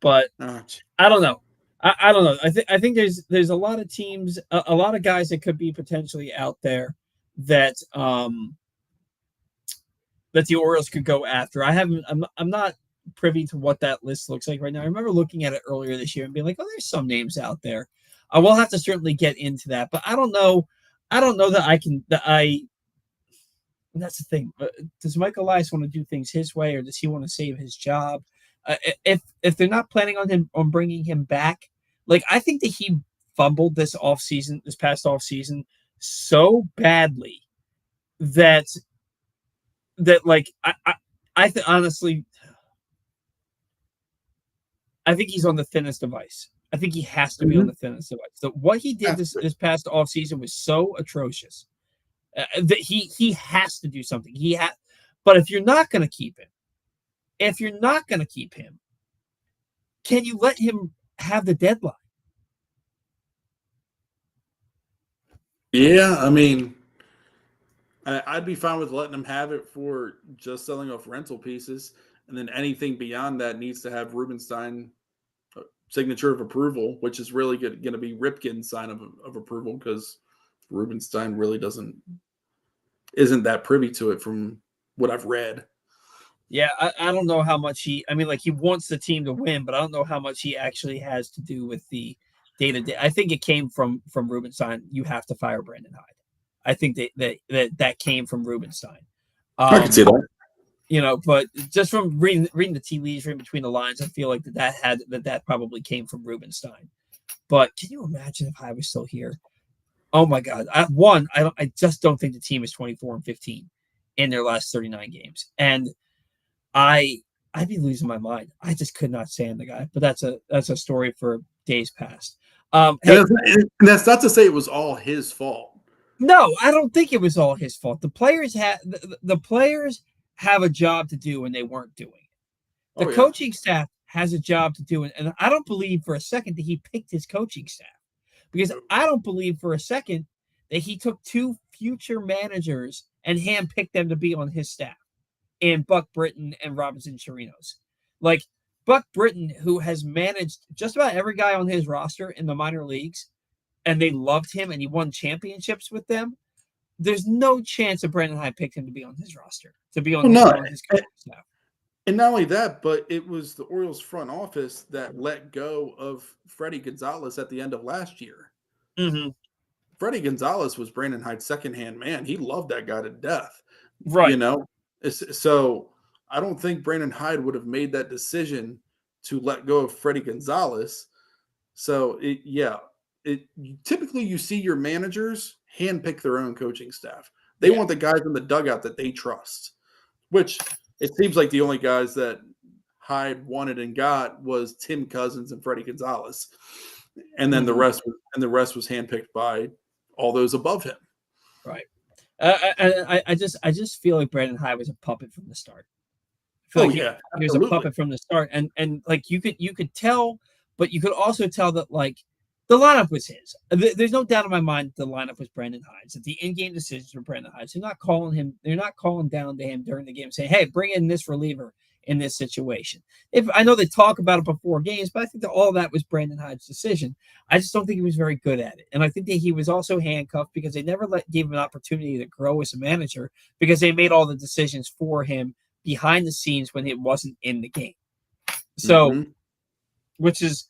But I don't know. I don't know. I think there's a lot of teams, a lot of guys that could be potentially out there that that the Orioles could go after. I'm not privy to what that list looks like right now. I remember looking at it earlier this year and being like, oh, there's some names out there. I will have to certainly get into that, but I don't know that I can. And that's the thing. Does Mike Elias want to do things his way, or does he want to save his job? If they're not planning on bringing him back, like I think that he fumbled this past off season, so badly that like honestly, I think he's on the thinnest of ice. I think he has to be on the thinnest of ice. So what he did this past off season was so atrocious that he has to do something. But if you're not going to keep him, can you let him have the deadline? Yeah, I mean, I'd be fine with letting him have it for just selling off rental pieces, and then anything beyond that needs to have Rubenstein signature of approval, which is really going to be Ripken's sign of approval because Rubenstein really isn't that privy to it from what I've read. Yeah, I don't know how much he wants the team to win, but I don't know how much he actually has to do with the day-to-day. I think it came from Rubenstein. You have to fire Brandon Hyde. I think that came from Rubenstein. I can see that. But just from reading the tea leaves, reading between the lines, I feel like that probably came from Rubenstein. But can you imagine if Hyde was still here? Oh my God! I just don't think the team is 24-15 in their last 39 games, and I'd be losing my mind. I just could not stand the guy. But that's a story for days past. Hey, and that's not to say it was all his fault. No, I don't think it was all his fault. The players have a job to do, and they weren't doing it. The coaching staff has a job to do, and I don't believe for a second that he picked his coaching staff, because I don't believe for a second that he took 2 future managers and handpicked them to be on his staff, in Buck Britton and Robinson Chirinos. Like Buck Britton, who has managed just about every guy on his roster in the minor leagues, and they loved him and he won championships with them. There's no chance that Brandon Hyde picked him to be on his roster, to be on his coaching staff. And not only that, but it was the Orioles front office that let go of Freddie Gonzalez at the end of last year. Mm-hmm. Freddie Gonzalez was Brandon Hyde's second-hand man. He loved that guy to death. Right. So I don't think Brandon Hyde would have made that decision to let go of Freddie Gonzalez. So, typically you see your managers handpick their own coaching staff. They want the guys in the dugout that they trust, which it seems like the only guys that Hyde wanted and got was Tim Cousins and Freddie Gonzalez, and then the rest was handpicked by all those above him. Right. I just feel like Brandon Hyde was a puppet from the start. I feel like he was a puppet from the start, and like you could tell, but you could also tell that like the lineup was his. There's no doubt in my mind the lineup was Brandon Hyde's. That the in-game decisions were Brandon Hyde's. They're not calling him. They're not calling down to him during the game, saying, "Hey, bring in this reliever in this situation." If I know they talk about it before games, but I think that all that was Brandon Hyde's decision. I just don't think he was very good at it, and I think that he was also handcuffed because they never gave him an opportunity to grow as a manager because they made all the decisions for him behind the scenes when it wasn't in the game. So, which is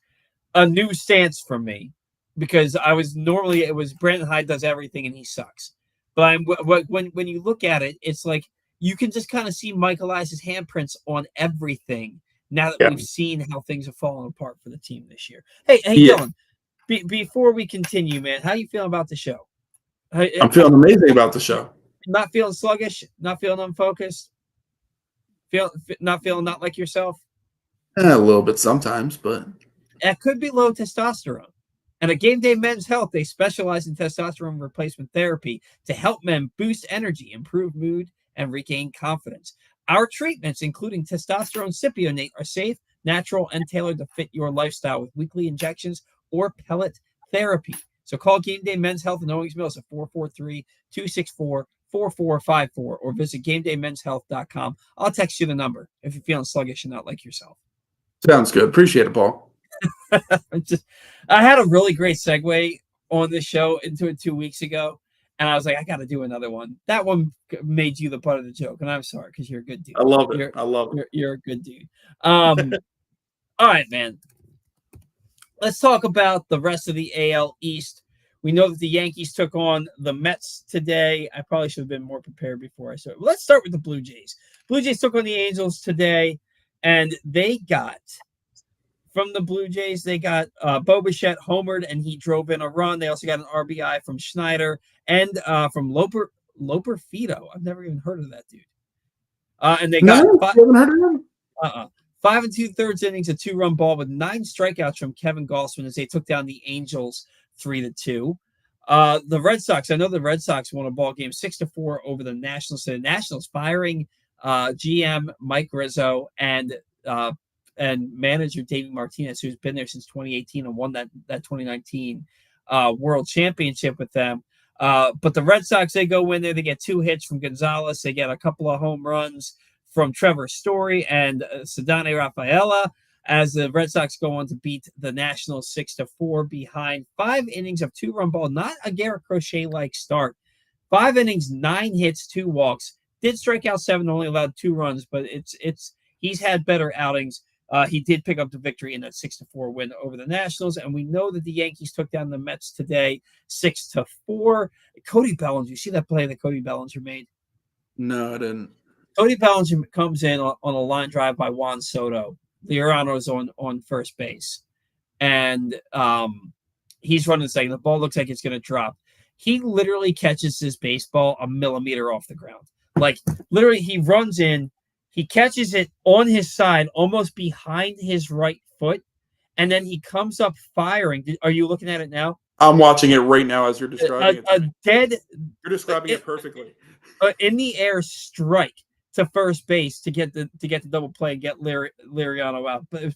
a new stance for me because it was Brandon Hyde does everything and he sucks. But when you look at it, it's like you can just kind of see Mike Elias's handprints on everything now that we've seen how things have fallen apart for the team this year. Hey, Dillon, before we continue, man, how you feeling about the show? I'm feeling amazing about the show. Not feeling sluggish, not feeling unfocused, not like yourself. A little bit sometimes, but it could be low testosterone. And at Game Day Men's Health, they specialize in testosterone replacement therapy to help men boost energy, improve mood, and regain confidence. Our treatments, including testosterone cypionate, are safe, natural, and tailored to fit your lifestyle with weekly injections or pellet therapy. So call Game Day Men's Health in Owings Mills at 443-264-4454 or visit GameDayMen'sHealth.com. I'll text you the number if you're feeling sluggish and not like yourself. Sounds good. Appreciate it, Paul. I had a really great segue on this show into it 2 weeks ago, and I was like, I got to do another one. That one made you the butt of the joke, and I'm sorry because you're a good dude. I love it. You're a good dude. All right, man. Let's talk about the rest of the AL East. We know that the Yankees took on the Mets today. I probably should have been more prepared before I started. Let's start with the Blue Jays. Blue Jays took on the Angels today, and they got from the Blue Jays, they got Bo Bichette homered, and he drove in a run. They also got an RBI from Schneider and from Loper Fito. I've never even heard of that dude. And they got haven't heard of him? 5 2/3 innings, a 2-run ball with 9 strikeouts from Kevin Gausman as they took down the Angels 3-2. The Red Sox, I know the Red Sox won a ball game 6-4 over the Nationals. So the Nationals firing GM Mike Rizzo and manager David Martinez, who's been there since 2018 and won that 2019 World Championship with them. But the Red Sox, they go in there. They get 2 hits from Gonzalez. They get a couple of home runs from Trevor Story and Ceddanne Rafaela as the Red Sox go on to beat the Nationals 6-4 behind 5 innings of 2-run ball. Not a Garrett Crochet-like start. 5 innings, 9 hits, 2 walks. Did strike out 7, only allowed 2 runs, but he's had better outings. He did pick up the victory in that 6-4 win over the Nationals, and we know that the Yankees took down the Mets today 6-4. Cody Bellinger, you see that play that Cody Bellinger made? No, I didn't. Cody Bellinger comes in on a line drive by Juan Soto. Leorano's on first base, and he's running second. The ball looks like it's going to drop. He literally catches his baseball a millimeter off the ground. Like, literally, he runs in, he catches it on his side, almost behind his right foot, and then he comes up firing. Are you looking at it now? I'm watching it right now as you're describing it. You're describing it perfectly. In the air strike to first base to get the double play and get Liriano out. But it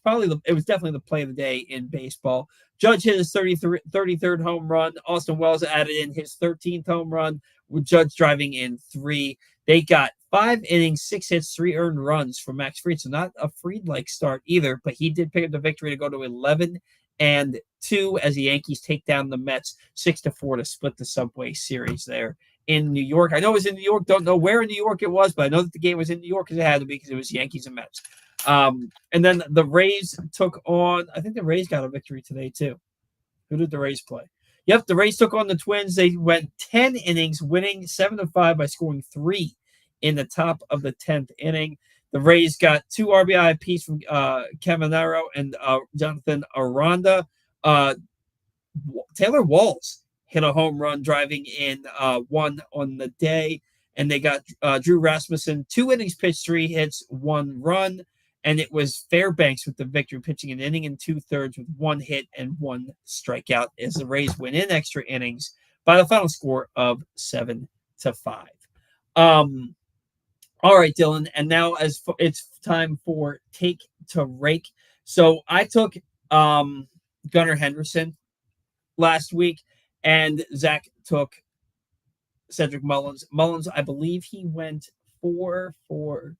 was definitely the play of the day in baseball. Judge hit his 33rd home run. Austin Wells added in his 13th home run, with Judge driving in 3. They got 5 innings, 6 hits, 3 earned runs from Max Fried. So not a Fried-like start either, but he did pick up the victory to go to 11-2 as the Yankees take down the Mets 6-4 to split the Subway Series there in New York. I know it was in New York. Don't know where in New York it was, but I know that the game was in New York because it had to be, because it was Yankees and Mets. And then the Rays took on, I think the Rays got a victory today too. Who did the Rays play? Yep, the Rays took on the Twins. They went 10 innings, winning 7-5 by scoring 3 in the top of the 10th inning. The Rays got 2 RBI apiece from Caminero and Jonathan Aranda. Taylor Walls hit a home run driving in one on the day, and they got Drew Rasmussen 2 innings pitched, 3 hits, 1 run, and it was Fairbanks with the victory, pitching an inning and 2/3 with 1 hit and 1 strikeout as the Rays win in extra innings by the final score of 7-5. Um, all right, Dylan, and now it's time for take to rake. So I took Gunnar Henderson last week, and Zach took Cedric Mullins. Mullins, I believe he went 4 for.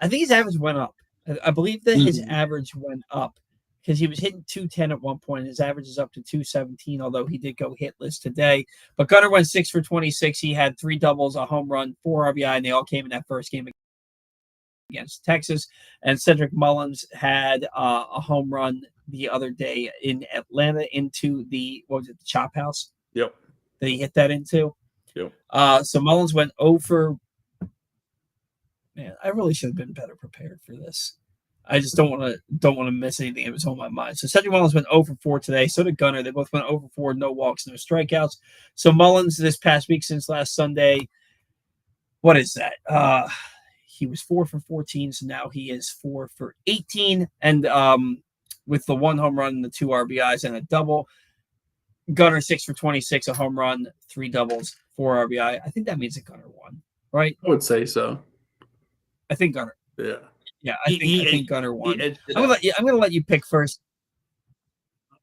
I think his average went up. I believe that his average went up because he was hitting 210 at one point. His average is up to 217, although he did go hitless today. But Gunnar went 6 for 26. He had 3 doubles, a home run, 4 RBI, and they all came in that first game against Texas. And Cedric Mullins had a home run the other day in Atlanta into the Chop House? Yep. That he hit that into? Yep. So Mullins went 0 for. Man, I really should have been better prepared for this. I just don't want to miss anything. It was on my mind. So Cedric Mullins went 0 for 4 today. So did Gunnar. They both went 0 for 4, no walks, no strikeouts. So Mullins this past week since last Sunday, what is that? He was 4 for 14, so now he is 4 for 18, and with the 1 home run and the 2 RBIs and a double. Gunnar 6 for 26, a home run, 3 doubles, 4 RBI. I think that means that Gunnar won, right? I would say so. I think Gunnar. Yeah. Yeah, I think Gunnar won. I'm gonna let you pick first.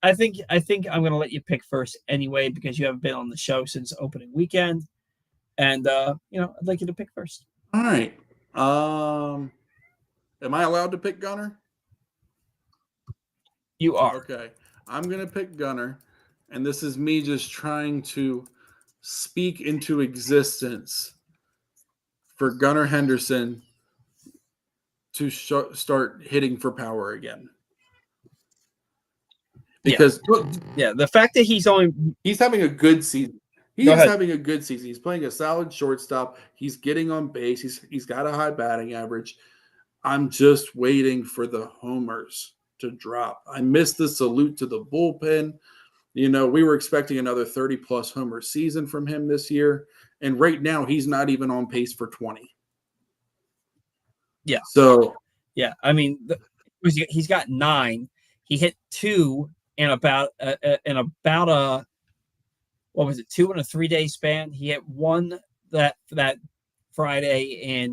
I think I'm gonna let you pick first anyway because you haven't been on the show since opening weekend, and I'd like you to pick first. All right. Am I allowed to pick Gunnar? You are. Okay. I'm gonna pick Gunnar, and this is me just trying to speak into existence for Gunnar Henderson to start hitting for power again. Because the fact that he's having a good season. He's having a good season. He's playing a solid shortstop. He's getting on base. He's got a high batting average. I'm just waiting for the homers to drop. I missed the salute to the bullpen. We were expecting another 30-plus homer season from him this year. And right now, he's not even on pace for 20. Yeah. So. Yeah. I mean, he's got 9. He hit 2 in about a what was it, 2 in a 3-day span. He hit 1 that Friday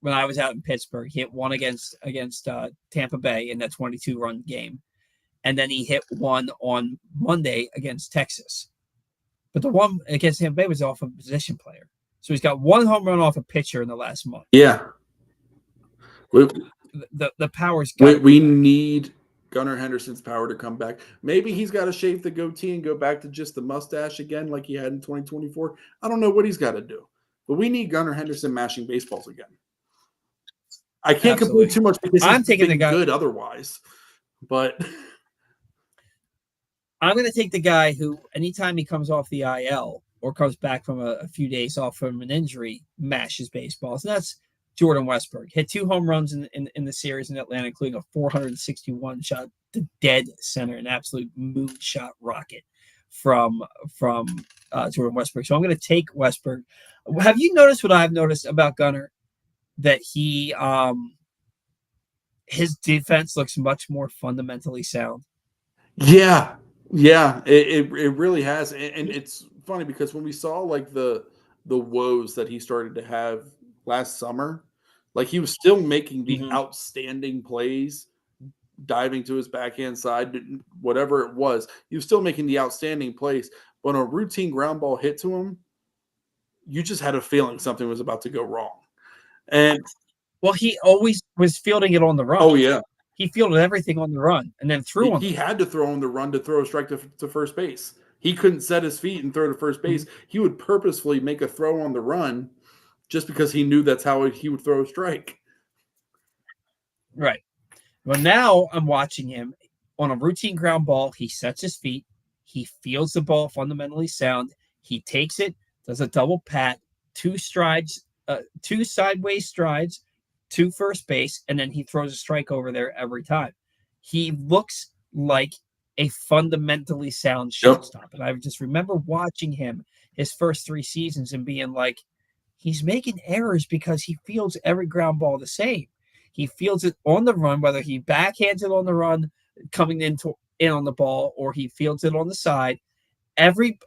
when I was out in Pittsburgh. He hit 1 against Tampa Bay in that 22-run game, and then he hit 1 on Monday against Texas. But the one against Tampa Bay was off a position player, so he's got 1 home run off a pitcher in the last month. Yeah, the power's we need Gunnar Henderson's power to come back. Maybe he's got to shave the goatee and go back to just the mustache again like he had in 2024. I don't know what he's got to do. But we need Gunnar Henderson mashing baseballs again. I can't complain too much because I'm taking the guy good otherwise. But I'm going to take the guy who, anytime he comes off the IL or comes back from a few days off from an injury, mashes baseballs. And that's Jordan Westburg. Hit 2 home runs in the series in Atlanta, including a 461 shot to dead center, an absolute moonshot rocket from Jordan Westburg. So I'm going to take Westburg. Have you noticed what I've noticed about Gunnar? That he his defense looks much more fundamentally sound. Yeah, it really has, and it's funny because when we saw like the woes that he started to have last summer, like he was still making the outstanding plays, diving to his backhand side, whatever it was, he was still making the outstanding plays. When a routine ground ball hit to him, you just had a feeling something was about to go wrong. And he always was fielding it on the run. Oh yeah, he fielded everything on the run and then threw on. He had to throw on the run to throw a strike to first base. He couldn't set his feet and throw to first base. He would purposefully make a throw on the run just because he knew that's how he would throw a strike. Right. Well, now I'm watching him on a routine ground ball. He sets his feet. He fields the ball fundamentally sound. He takes it, does a double pat, 2 strides, 2 sideways strides to first base, and then he throws a strike over there every time. He looks like a fundamentally sound shortstop. And I just remember watching him his first 3 seasons and being like, he's making errors because he fields every ground ball the same. He fields it on the run, whether he backhands it on the run, coming in on the ball, or he fields it on the side. Every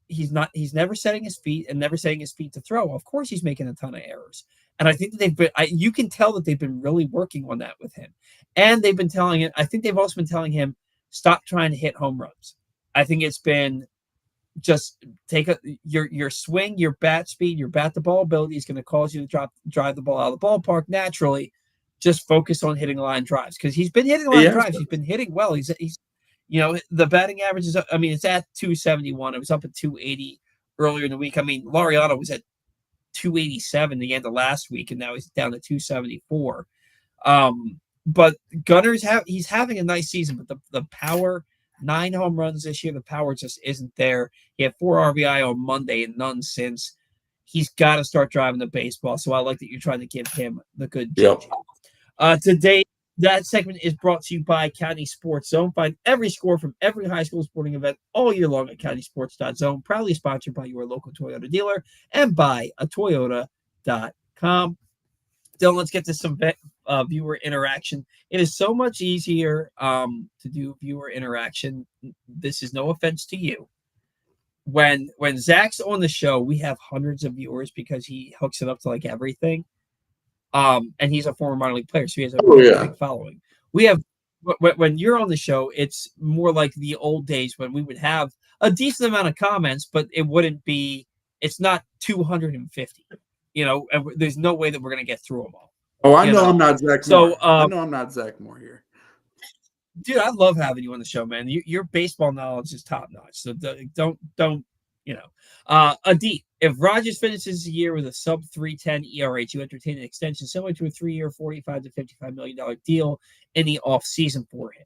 he's never setting his feet and never setting his feet to throw. Of course, he's making a ton of errors. And I think that you can tell that they've been really working on that with him. And they've been telling it, I think they've also been telling him, stop trying to hit home runs. I think it's been just take your swing, your bat speed, your bat to ball ability is going to cause you to drive the ball out of the ballpark naturally. Just focus on hitting line drives, because he's been hitting line drives. He's been hitting well. He's the batting average is, I mean, it's at 271. It was up at 280 earlier in the week. I mean, Laureano was at 287 the end of last week, and now he's down to 274. But Gunner's he's having a nice season, but the power, 9 home runs this year, the power just isn't there. He had 4 RBI on Monday and none since. He's got to start driving the baseball. So I like that you're trying to give him the good juju. Today, that segment is brought to you by County Sports Zone. Find every score from every high school sporting event all year long at countysports.zone. Proudly sponsored by your local Toyota dealer and by atoyota.com. Dylan, let's get to some viewer interaction. It is so much easier to do viewer interaction. This is no offense to you. When Zach's on the show, we have hundreds of viewers because he hooks it up to like everything. And he's a former minor league player, so he has a big following. We have when you're on the show, it's more like the old days when we would have a decent amount of comments, but it wouldn't be. It's not 250. And there's no way that we're going to get through them all. Oh, I know I'm not Zach Moore. I know I'm not Zach Moore here. Dude, I love having you on the show, man. Your baseball knowledge is top notch. So don't. Adit, if Rogers finishes the year with a sub 3.10 ERA, you entertain an extension similar to a 3-year, $45 to $55 million deal in the offseason for him.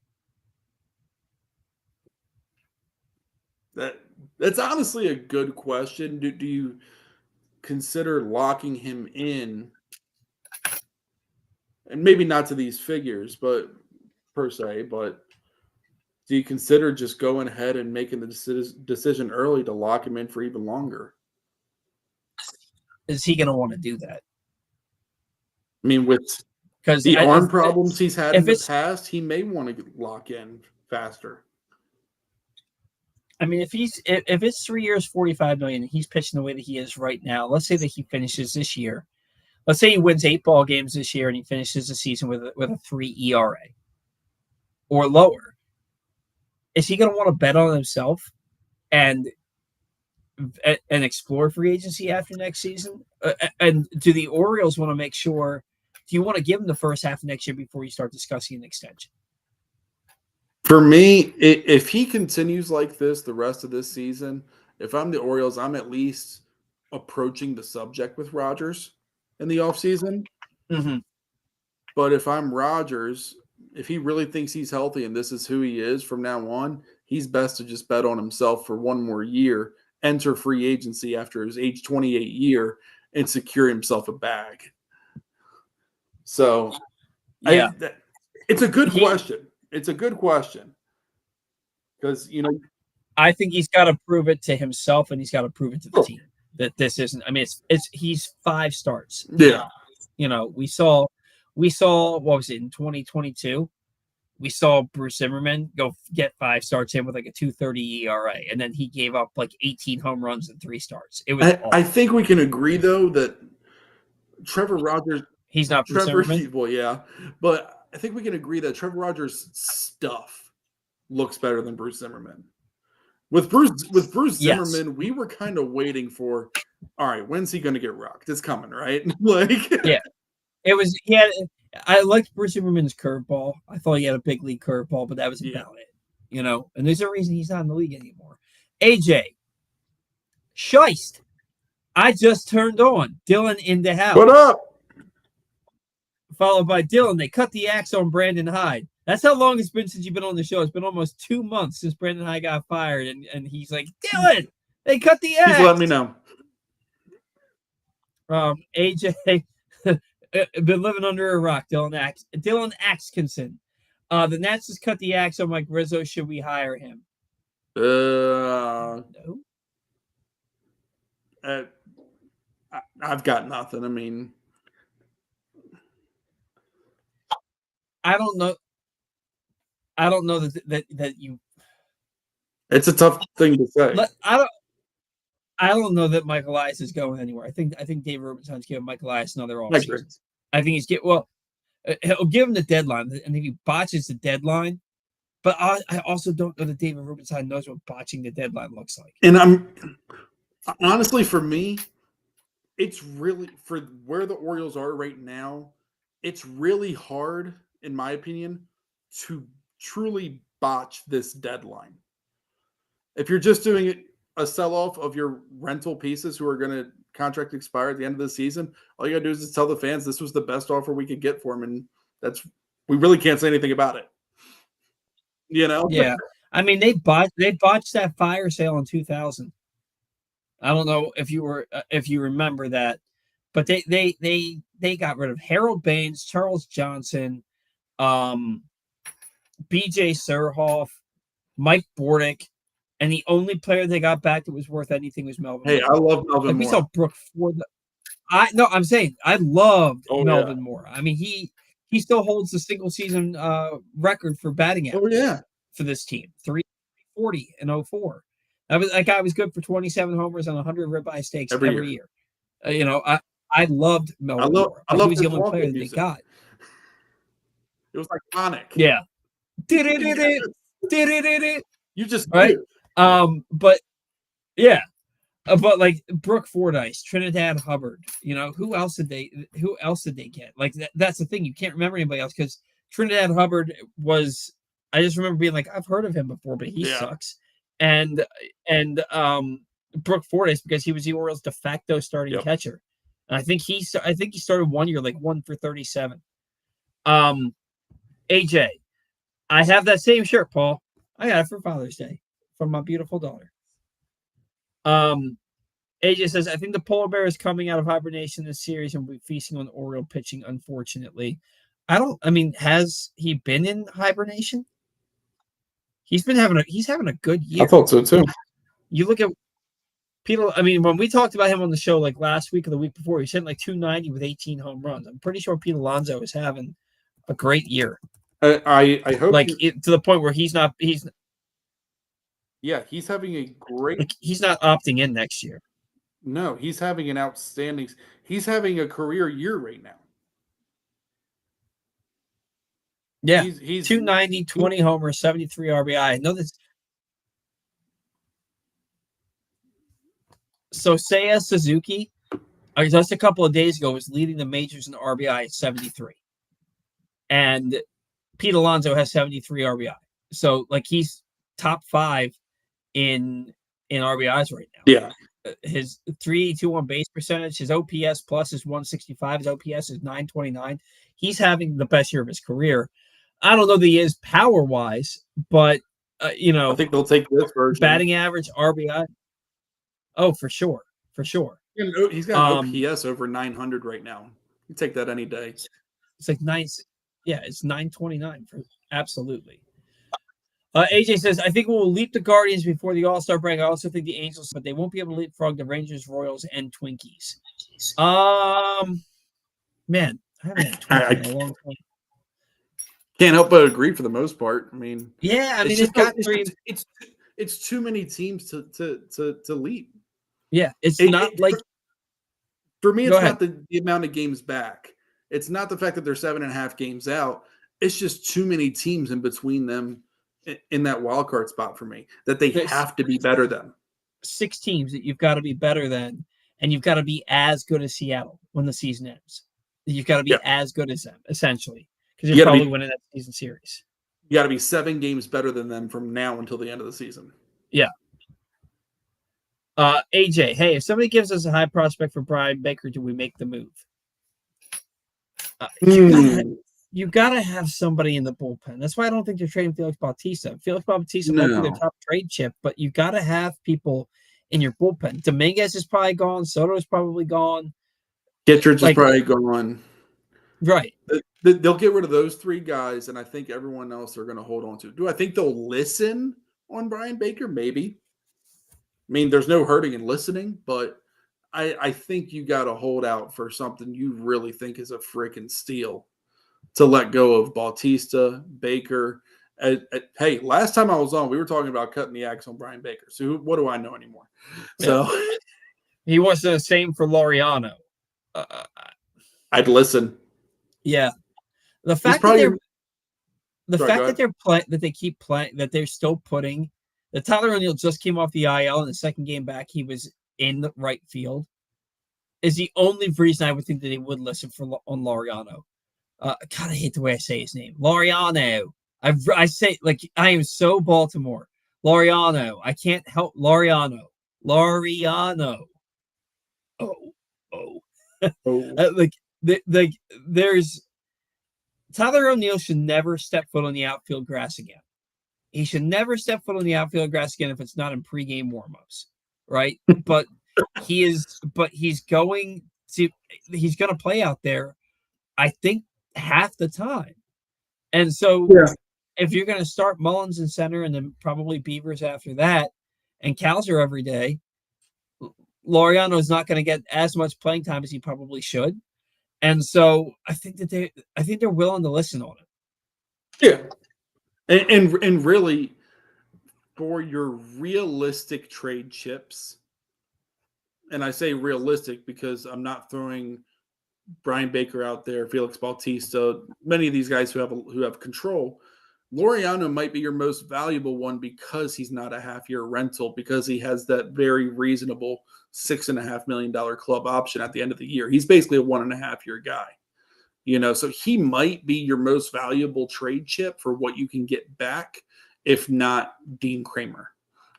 That's honestly a good question. Do you consider locking him in, and maybe not to these figures, but do you consider just going ahead and making the decision early to lock him in for even longer? Is he going to want to do that? I mean, with the arm problems he's had in the past, he may want to lock in faster. I mean, if it's 3 years, $45 million, he's pitching the way that he is right now. Let's say that he finishes this year. Let's say he wins 8 ball games this year and he finishes the season with a 3 ERA or lower. Is he going to want to bet on himself and explore free agency after next season? And do the Orioles want to make sure? Do you want to give him the first half of next year before you start discussing an extension? For me, if he continues like this the rest of this season, if I'm the Orioles, I'm at least approaching the subject with Rogers in the offseason. Mm-hmm. But if I'm Rogers, if he really thinks he's healthy and this is who he is from now on, he's best to just bet on himself for one more year, enter free agency after his age 28 year, and secure himself a bag. So, yeah, it's a good question. It's a good question because, I think he's got to prove it to himself and he's got to prove it to the team that this isn't. I mean, he's 5 starts. Yeah, we saw what was it in 2022? We saw Bruce Zimmerman go get 5 starts in with like a 2.30 ERA, and then he gave up like 18 home runs in 3 starts. It was. I think we can agree though that Trevor Rogers. He's not Bruce Zimmerman. Well, yeah, but I think we can agree that Trevor Rogers' stuff looks better than Bruce Zimmerman. With Bruce Zimmerman, we were kind of waiting for, all right, when's he going to get rocked? It's coming, right? Yeah, it was. I liked Bruce Zimmerman's curveball. I thought he had a big league curveball, but that was about it. And there's a reason he's not in the league anymore. AJ, Scheist, I just turned on. Dillon in the house. What up? Followed by Dillon. They cut the axe on Brandon Hyde. That's how long it's been since you've been on the show. It's been almost 2 months since Brandon Hyde got fired, and he's like, Dillon, they cut the axe. He's letting me know. AJ, been living under a rock. Dillon Atkinson. The Nats just cut the axe on Mike Rizzo. Should we hire him? No. No. I've got nothing. I mean, I don't know. I don't know that you. it's a tough thing to say. I don't know that Mike Elias is going anywhere. I think Dave Robinson giving Mike Elias another off season. I think he'll give him the deadline, and if he botches the deadline, but I also don't know that David Rubenstein knows what botching the deadline looks like. And I'm honestly, for me, it's really, for where the Orioles are right now, it's really hard, in my opinion, to truly botch this deadline. If you're just doing a sell-off of your rental pieces who are going to contract expire at the end of the season, all you got to do is just tell the fans this was the best offer we could get for him, and we really can't say anything about it. You know? Yeah. I mean, they botched that fire sale in 2000. I don't know if you remember that, but they got rid of Harold Baines, Charles Johnson, B.J. Surhoff, Mike Bordick, and the only player they got back that was worth anything was Melvin. Hey, Moore. I love Melvin Moore. We saw Brooke Ford. I'm saying I loved Melvin Moore. I mean, he still holds the single season record for batting average for this team, 340 in 04. That guy was good for 27 homers and 100 ribeye steaks every year. I loved Melvin Moore. I love he was the only player that they got. It was iconic. Yeah. You just right. But yeah. But like Brooke Fordyce, Trinidad Hubbard, who else did they get? Like that's the thing. You can't remember anybody else because Trinidad Hubbard was. I just remember being like, I've heard of him before, but he sucks. And Brooke Fordyce because he was the Orioles' de facto starting catcher. And I think he started one year like 1 for 37. AJ, I have that same shirt, Paul. I got it for Father's Day from my beautiful daughter. AJ says, I think the polar bear is coming out of hibernation this series and will be feasting on Oriole pitching, unfortunately. Has he been in hibernation? He's having a good year. I thought so too. You look at Peter, when we talked about him on the show like last week or the week before, he sent like 290 with 18 home runs. I'm pretty sure Pete Alonso is having a great year. I hope to the point where he's having a great. He's not opting in next year. No, he's having an outstanding. He's having a career year right now. Yeah, he's 290, 20 homers, 73 RBI. I know this. So Seiya Suzuki, just a couple of days ago, was leading the majors in RBI at 73, and Pete Alonso has 73 RBI. So he's top 5 in RBIs right now. Yeah. His 382 on base percentage, his OPS plus is 165, his OPS is 929. He's having the best year of his career. I don't know that he is power wise, but I think they'll take this version. Batting average, RBI. Oh, for sure. He's got an OPS over 900 right now. You take that any day. It's like it's 929 for absolutely. AJ says, I think we'll leap the Guardians before the All-Star break. I also think the Angels, but they won't be able to leapfrog the Rangers, Royals, and Twinkies. Man, I haven't had Twinkies in a long time. Can't help but agree for the most part. It's too many teams to leap. Yeah, it's not like for me. It's not the amount of games back. It's not the fact that they're 7.5 games out. It's just too many teams in between them in that wild card spot for me that they have to be better than. 6 teams that you've got to be better than, and you've got to be as good as Seattle when the season ends. You've got to be as good as them, essentially, because you're probably winning that season series. You got to be 7 games better than them from now until the end of the season. Yeah. AJ, hey, if somebody gives us a high prospect for Brian Baker, do we make the move? You gotta have somebody in the bullpen. That's why I don't think they're trading Felix Bautista. Felix Bautista might be their top trade chip, but you gotta have people in your bullpen. Dominguez is probably gone. Soto is probably gone. Kittredge is probably gone. Right. they'll get rid of those three guys, and I think everyone else they're going to hold on to. Do I think they'll listen on Brian Baker? Maybe. I mean, there's no hurting in listening, but I think you got to hold out for something you really think is a freaking steal to let go of Bautista, Baker. Hey, last time I was on, we were talking about cutting the axe on Brian Baker. So what do I know anymore? Yeah. So He was the same for Laureano. I'd listen. Yeah, the He's fact that probably they're the sorry, fact that they're playing that they keep playing that they're still putting that Tyler O'Neill just came off the IL in the second game back. He was in the right field. Is the only reason I would think that they would listen for on Laureano. I kind of hate the way I say his name, Laureano. I say like I am so Baltimore. Laureano. I can't help Laureano. Laureano. Oh, oh. Oh. Like there's Tyler O'Neill should never step foot on the outfield grass again. He should never step foot on the outfield grass again if it's not in pregame warmups, right? But he's going to play out there, I think, half the time. And so Yeah. if you're going to start Mullins in center and then probably Beavers after that and Cowser every day, Laureano is not going to get as much playing time as he probably should. And so I think they're willing to listen on it. Yeah. And really, for your realistic trade chips, and I say realistic because I'm not throwing Brian Baker out there, Felix Bautista, many of these guys who have control. Laureano might be your most valuable one because he's not a half-year rental, because he has that very reasonable $6.5 million club option at the end of the year. He's basically a 1.5-year guy. So he might be your most valuable trade chip for what you can get back, if not Dean Kramer.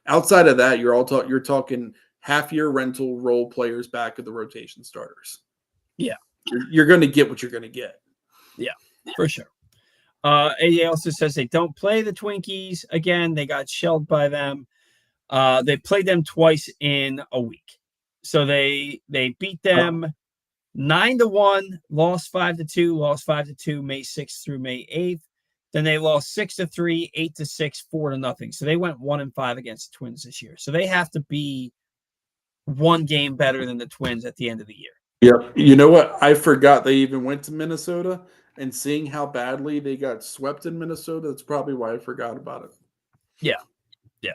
Outside of that, you're talking half-year rental role players back at the rotation starters. Yeah. You're going to get what you're going to get. Yeah, for sure. AJ also says they don't play the Twinkies again. They got shelled by them. They played them twice in a week. So they beat them 9-1, lost 5-2, lost 5-2 May 6th through May 8th. Then they lost 6-3, 8-6, 4-0. So they went 1-5 against the Twins this year. So they have to be one game better than the Twins at the end of the year. Yep. You know what? I forgot they even went to Minnesota, and seeing how badly they got swept in Minnesota, that's probably why I forgot about it. Yeah. Yeah.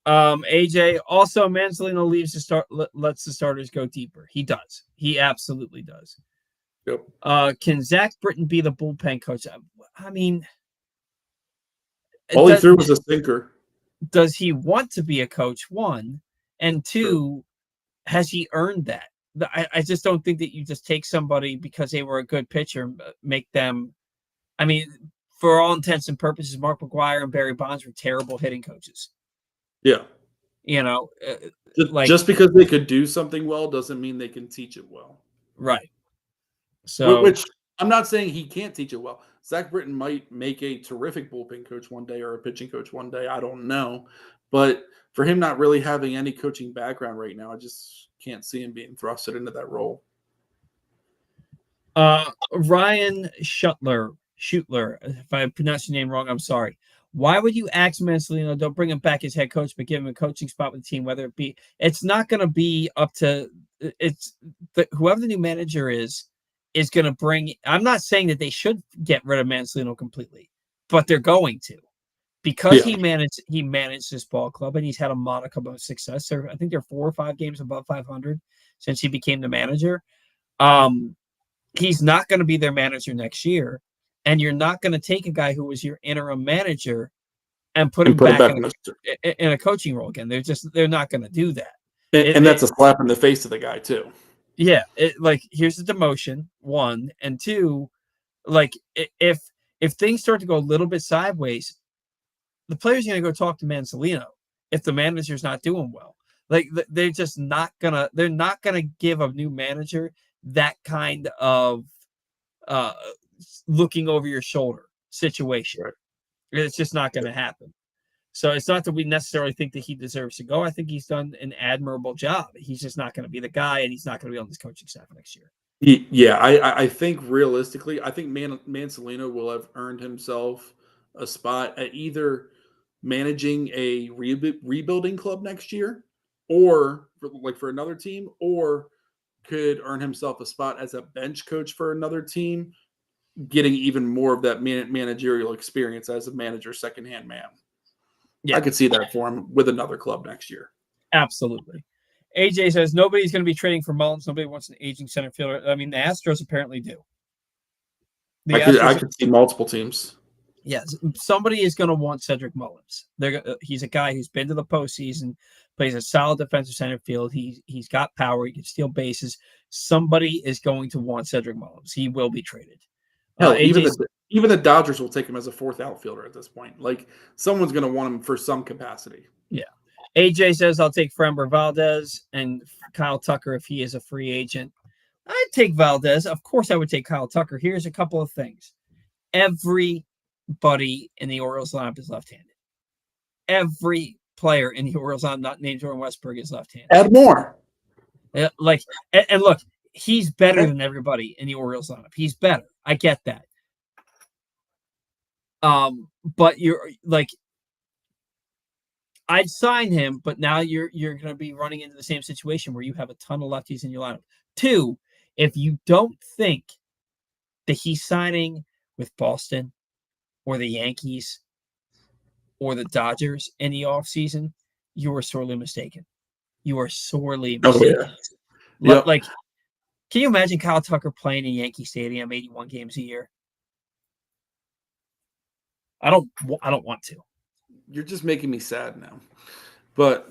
AJ, also Manzolino lets the starters go deeper. He does. He absolutely does. Yep. Can Zach Britton be the bullpen coach? I mean, all he threw was a sinker. Does he want to be a coach? One, and two, has he earned that? I just don't think that you just take somebody because they were a good pitcher, make them. I mean, for all intents and purposes, Mark McGwire and Barry Bonds were terrible hitting coaches. Yeah. Just because they could do something well doesn't mean they can teach it well. Right. So, which I'm not saying he can't teach it well. Zach Britton might make a terrific bullpen coach one day or a pitching coach one day. I don't know. But for him not really having any coaching background right now, I just can't see him being thrusted into that role. Ryan Schutler, if I pronounced your name wrong, I'm sorry. Why would you ask Manzolino, don't bring him back as head coach, but give him a coaching spot with the team, whether it be, it's not going to be up to, whoever the new manager is going to bring, I'm not saying that they should get rid of Manzolino completely, but they're going to, because he managed this ball club and he's had a modicum of success. I think they're 4 or 5 games above 500 since he became the manager. He's not going to be their manager next year. And you're not going to take a guy who was your interim manager and put him back in a coaching role again. They're not going to do that. And that's a slap in the face to the guy too. Yeah. Here's the demotion, one, and two, if things start to go a little bit sideways, the player's going to go talk to Manzolino if the manager's not doing well. They're just not gonna. They're not gonna give a new manager that kind of looking over your shoulder situation. Right. It's just not going to happen. So it's not that we necessarily think that he deserves to go. I think he's done an admirable job. He's just not going to be the guy, and he's not going to be on this coaching staff next year. Yeah, I think realistically, I think Mancelino will have earned himself a spot at either managing a rebuilding club next year, or for another team, or could earn himself a spot as a bench coach for another team, getting even more of that managerial experience as a manager, secondhand man. Yeah, I could see that for him with another club next year. absolutely. AJ says nobody's going to be trading for Mullins. Nobody wants an aging center fielder. I mean, the Astros apparently do. The I Astros, could see multiple teams. yes, somebody is going to want Cedric Mullins. He's a guy who's been to the postseason, plays a solid defensive center field. He's got power. He can steal bases. Somebody is going to want Cedric Mullins. He will be traded. Hell, AJ's even the Dodgers will take him as a fourth outfielder at this point. Like, someone's going to want him for some capacity. Yeah. AJ says I'll take Framber Valdez and Kyle Tucker if he is a free agent. I'd take Valdez. Of course, I would take Kyle Tucker. Here's a couple of things. Everybody in the Orioles lineup is left-handed. Every player in the Orioles lineup, not named Jordan Westburg, is left-handed. Add more. And look, he's better than everybody in the Orioles lineup. He's better. I get that. But you're like, I'd sign him, but now you're going to be running into the same situation where you have a ton of lefties in your lineup. 2, if you don't think that he's signing with Boston or the Yankees or the Dodgers in the offseason, you are sorely mistaken. You are sorely mistaken. Oh, yeah. Yep. Like, can you imagine Kyle Tucker playing in Yankee Stadium 81 games a year? I don't want to. You're just making me sad now. But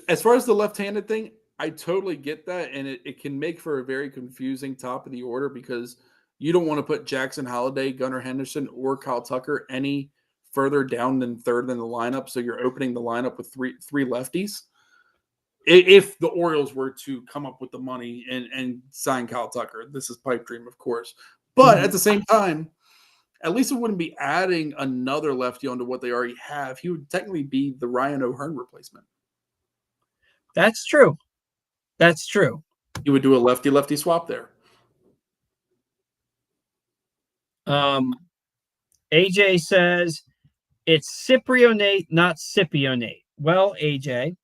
as far as the left-handed thing, I totally get that, and it can make for a very confusing top of the order because you don't want to put Jackson Holliday, Gunnar Henderson, or Kyle Tucker any further down than third in the lineup, so you're opening the lineup with three lefties. If the Orioles were to come up with the money and sign Kyle Tucker, this is pipe dream, of course. But at the same time, at least it wouldn't be adding another lefty onto what they already have. He would technically be the Ryan O'Hearn replacement. That's true. That's true. He would do a lefty-lefty swap there. AJ says it's Cyprionate, not Scipionate. Well, AJ,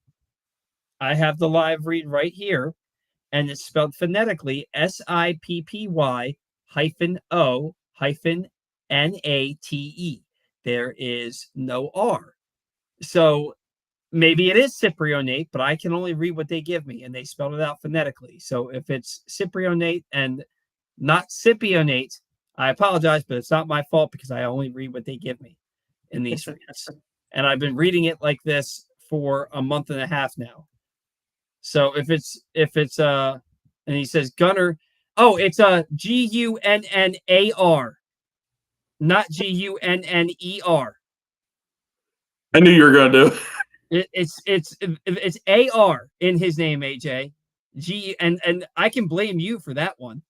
I have the live read right here, and it's spelled phonetically SIPPY-O-NATE. There is no R. So maybe it is Cyprionate, but I can only read what they give me, and they spelled it out phonetically. So if it's Cyprionate and not Scipionate, I apologize, but it's not my fault because I only read what they give me in these reads. And I've been reading it like this for a month and a half now. So if it's and he says Gunner, it's a Gunnar, not Gunner. I knew you were going to do it. It's AR in his name, AJ. And I can blame you for that one.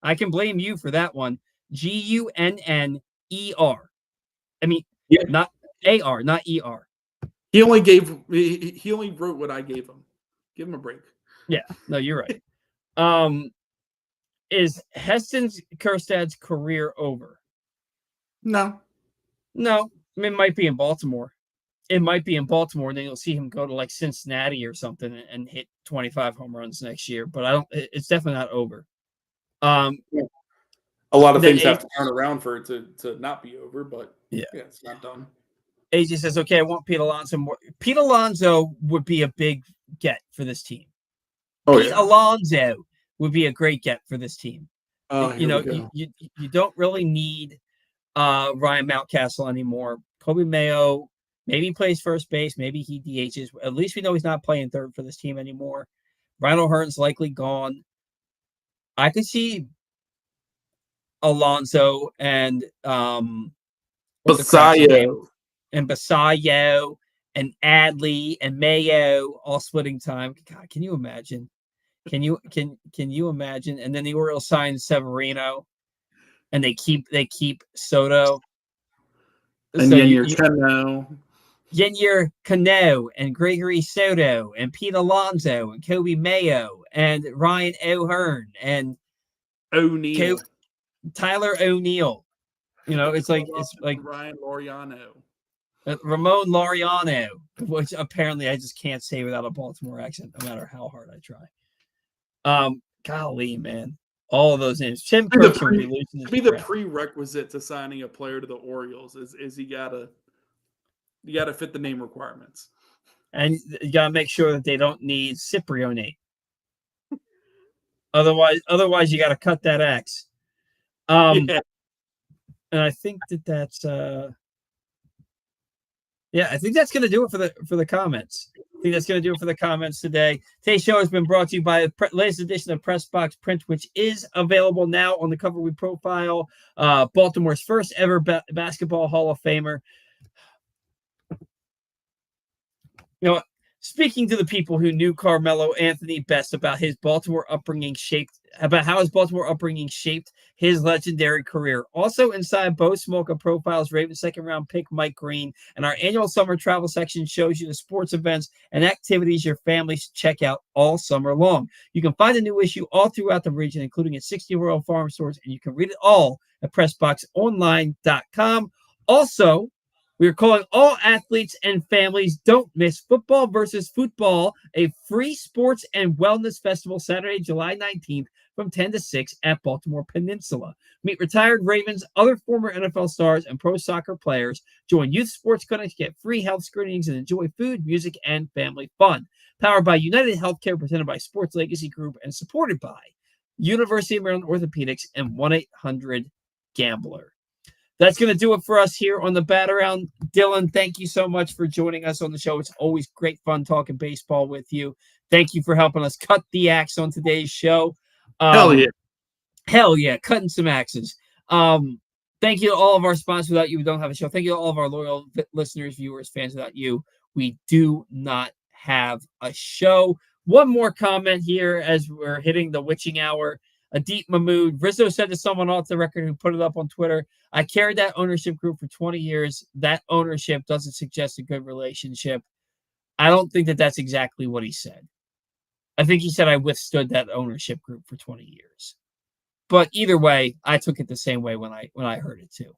Gunner. I mean, not AR, not ER. He only wrote what I gave him. Give him a break. Yeah, no, you're right. Is Heston Kjerstad's career over? No. I mean, it might be in Baltimore. And then you'll see him go to like Cincinnati or something and hit 25 home runs next year. But it's definitely not over. A lot of things have to turn around for it to not be over, but yeah, it's not done. AJ says, okay, I want Pete Alonso more. Pete Alonso would be a big get for this team. Pete Alonso would be a great get for this team. You don't really need Ryan Mountcastle anymore. Kobe Mayo maybe plays first base. Maybe he DHs. At least we know he's not playing third for this team anymore. Ryan O'Hearn's likely gone. I could see Alonso and Basayo and Adley and Mayo all splitting time. God, can you imagine? Can you imagine? And then the Orioles sign Severino, and they keep Soto. And so Yennier Cano and Gregory Soto and Pete Alonso and Kobe Mayo and Ryan O'Hearn and O'Neal. Tyler O'Neill. It's like Ryan Laureano. Ramon Laureano, which apparently I just can't say without a Baltimore accent, no matter how hard I try. Golly, man, all of those names. Tim Cook would be losing his the prerequisite to signing a player to the Orioles is you gotta fit the name requirements, and you gotta make sure that they don't need Ciprione. Otherwise, you gotta cut that X. Yeah. And I think that's I think that's going to do it for the comments. I think that's going to do it for the comments today. Today's show has been brought to you by the latest edition of Press Box Print, which is available now on the cover. We profile Baltimore's first ever basketball Hall of Famer. Speaking to the people who knew Carmelo Anthony best about how his Baltimore upbringing shaped his legendary career. Also inside Bo Smolka profiles Ravens second-round pick Mike Green, and our annual summer travel section shows you the sports events and activities your family should check out all summer long. You can find a new issue all throughout the region, including at 60 Royal Farm stores, and you can read it all at PressBoxOnline.com. Also, we are calling all athletes and families, don't miss Football versus Football, a free sports and wellness festival Saturday, July 19th from 10 to 6 at Baltimore Peninsula. Meet retired Ravens, other former NFL stars, and pro soccer players. Join youth sports clinics, get free health screenings, and enjoy food, music, and family fun. Powered by United Healthcare, presented by Sports Legacy Group, and supported by University of Maryland Orthopedics and 1-800-GAMBLER. That's going to do it for us here on the Bat Around. Dillon, thank you so much for joining us on the show. It's always great fun talking baseball with you. Thank you for helping us cut the axe on today's show. Hell yeah, cutting some axes. Thank you to all of our sponsors. Without you, we don't have a show. Thank you to all of our loyal listeners, viewers, fans. Without you, we do not have a show. One more comment here as we're hitting the witching hour. Adeep Mahmood. Rizzo said to someone off the record who put it up on Twitter, I carried that ownership group for 20 years. That ownership doesn't suggest a good relationship. I don't think that that's exactly what he said. I think he said I withstood that ownership group for 20 years. But either way, I took it the same way when I heard it too.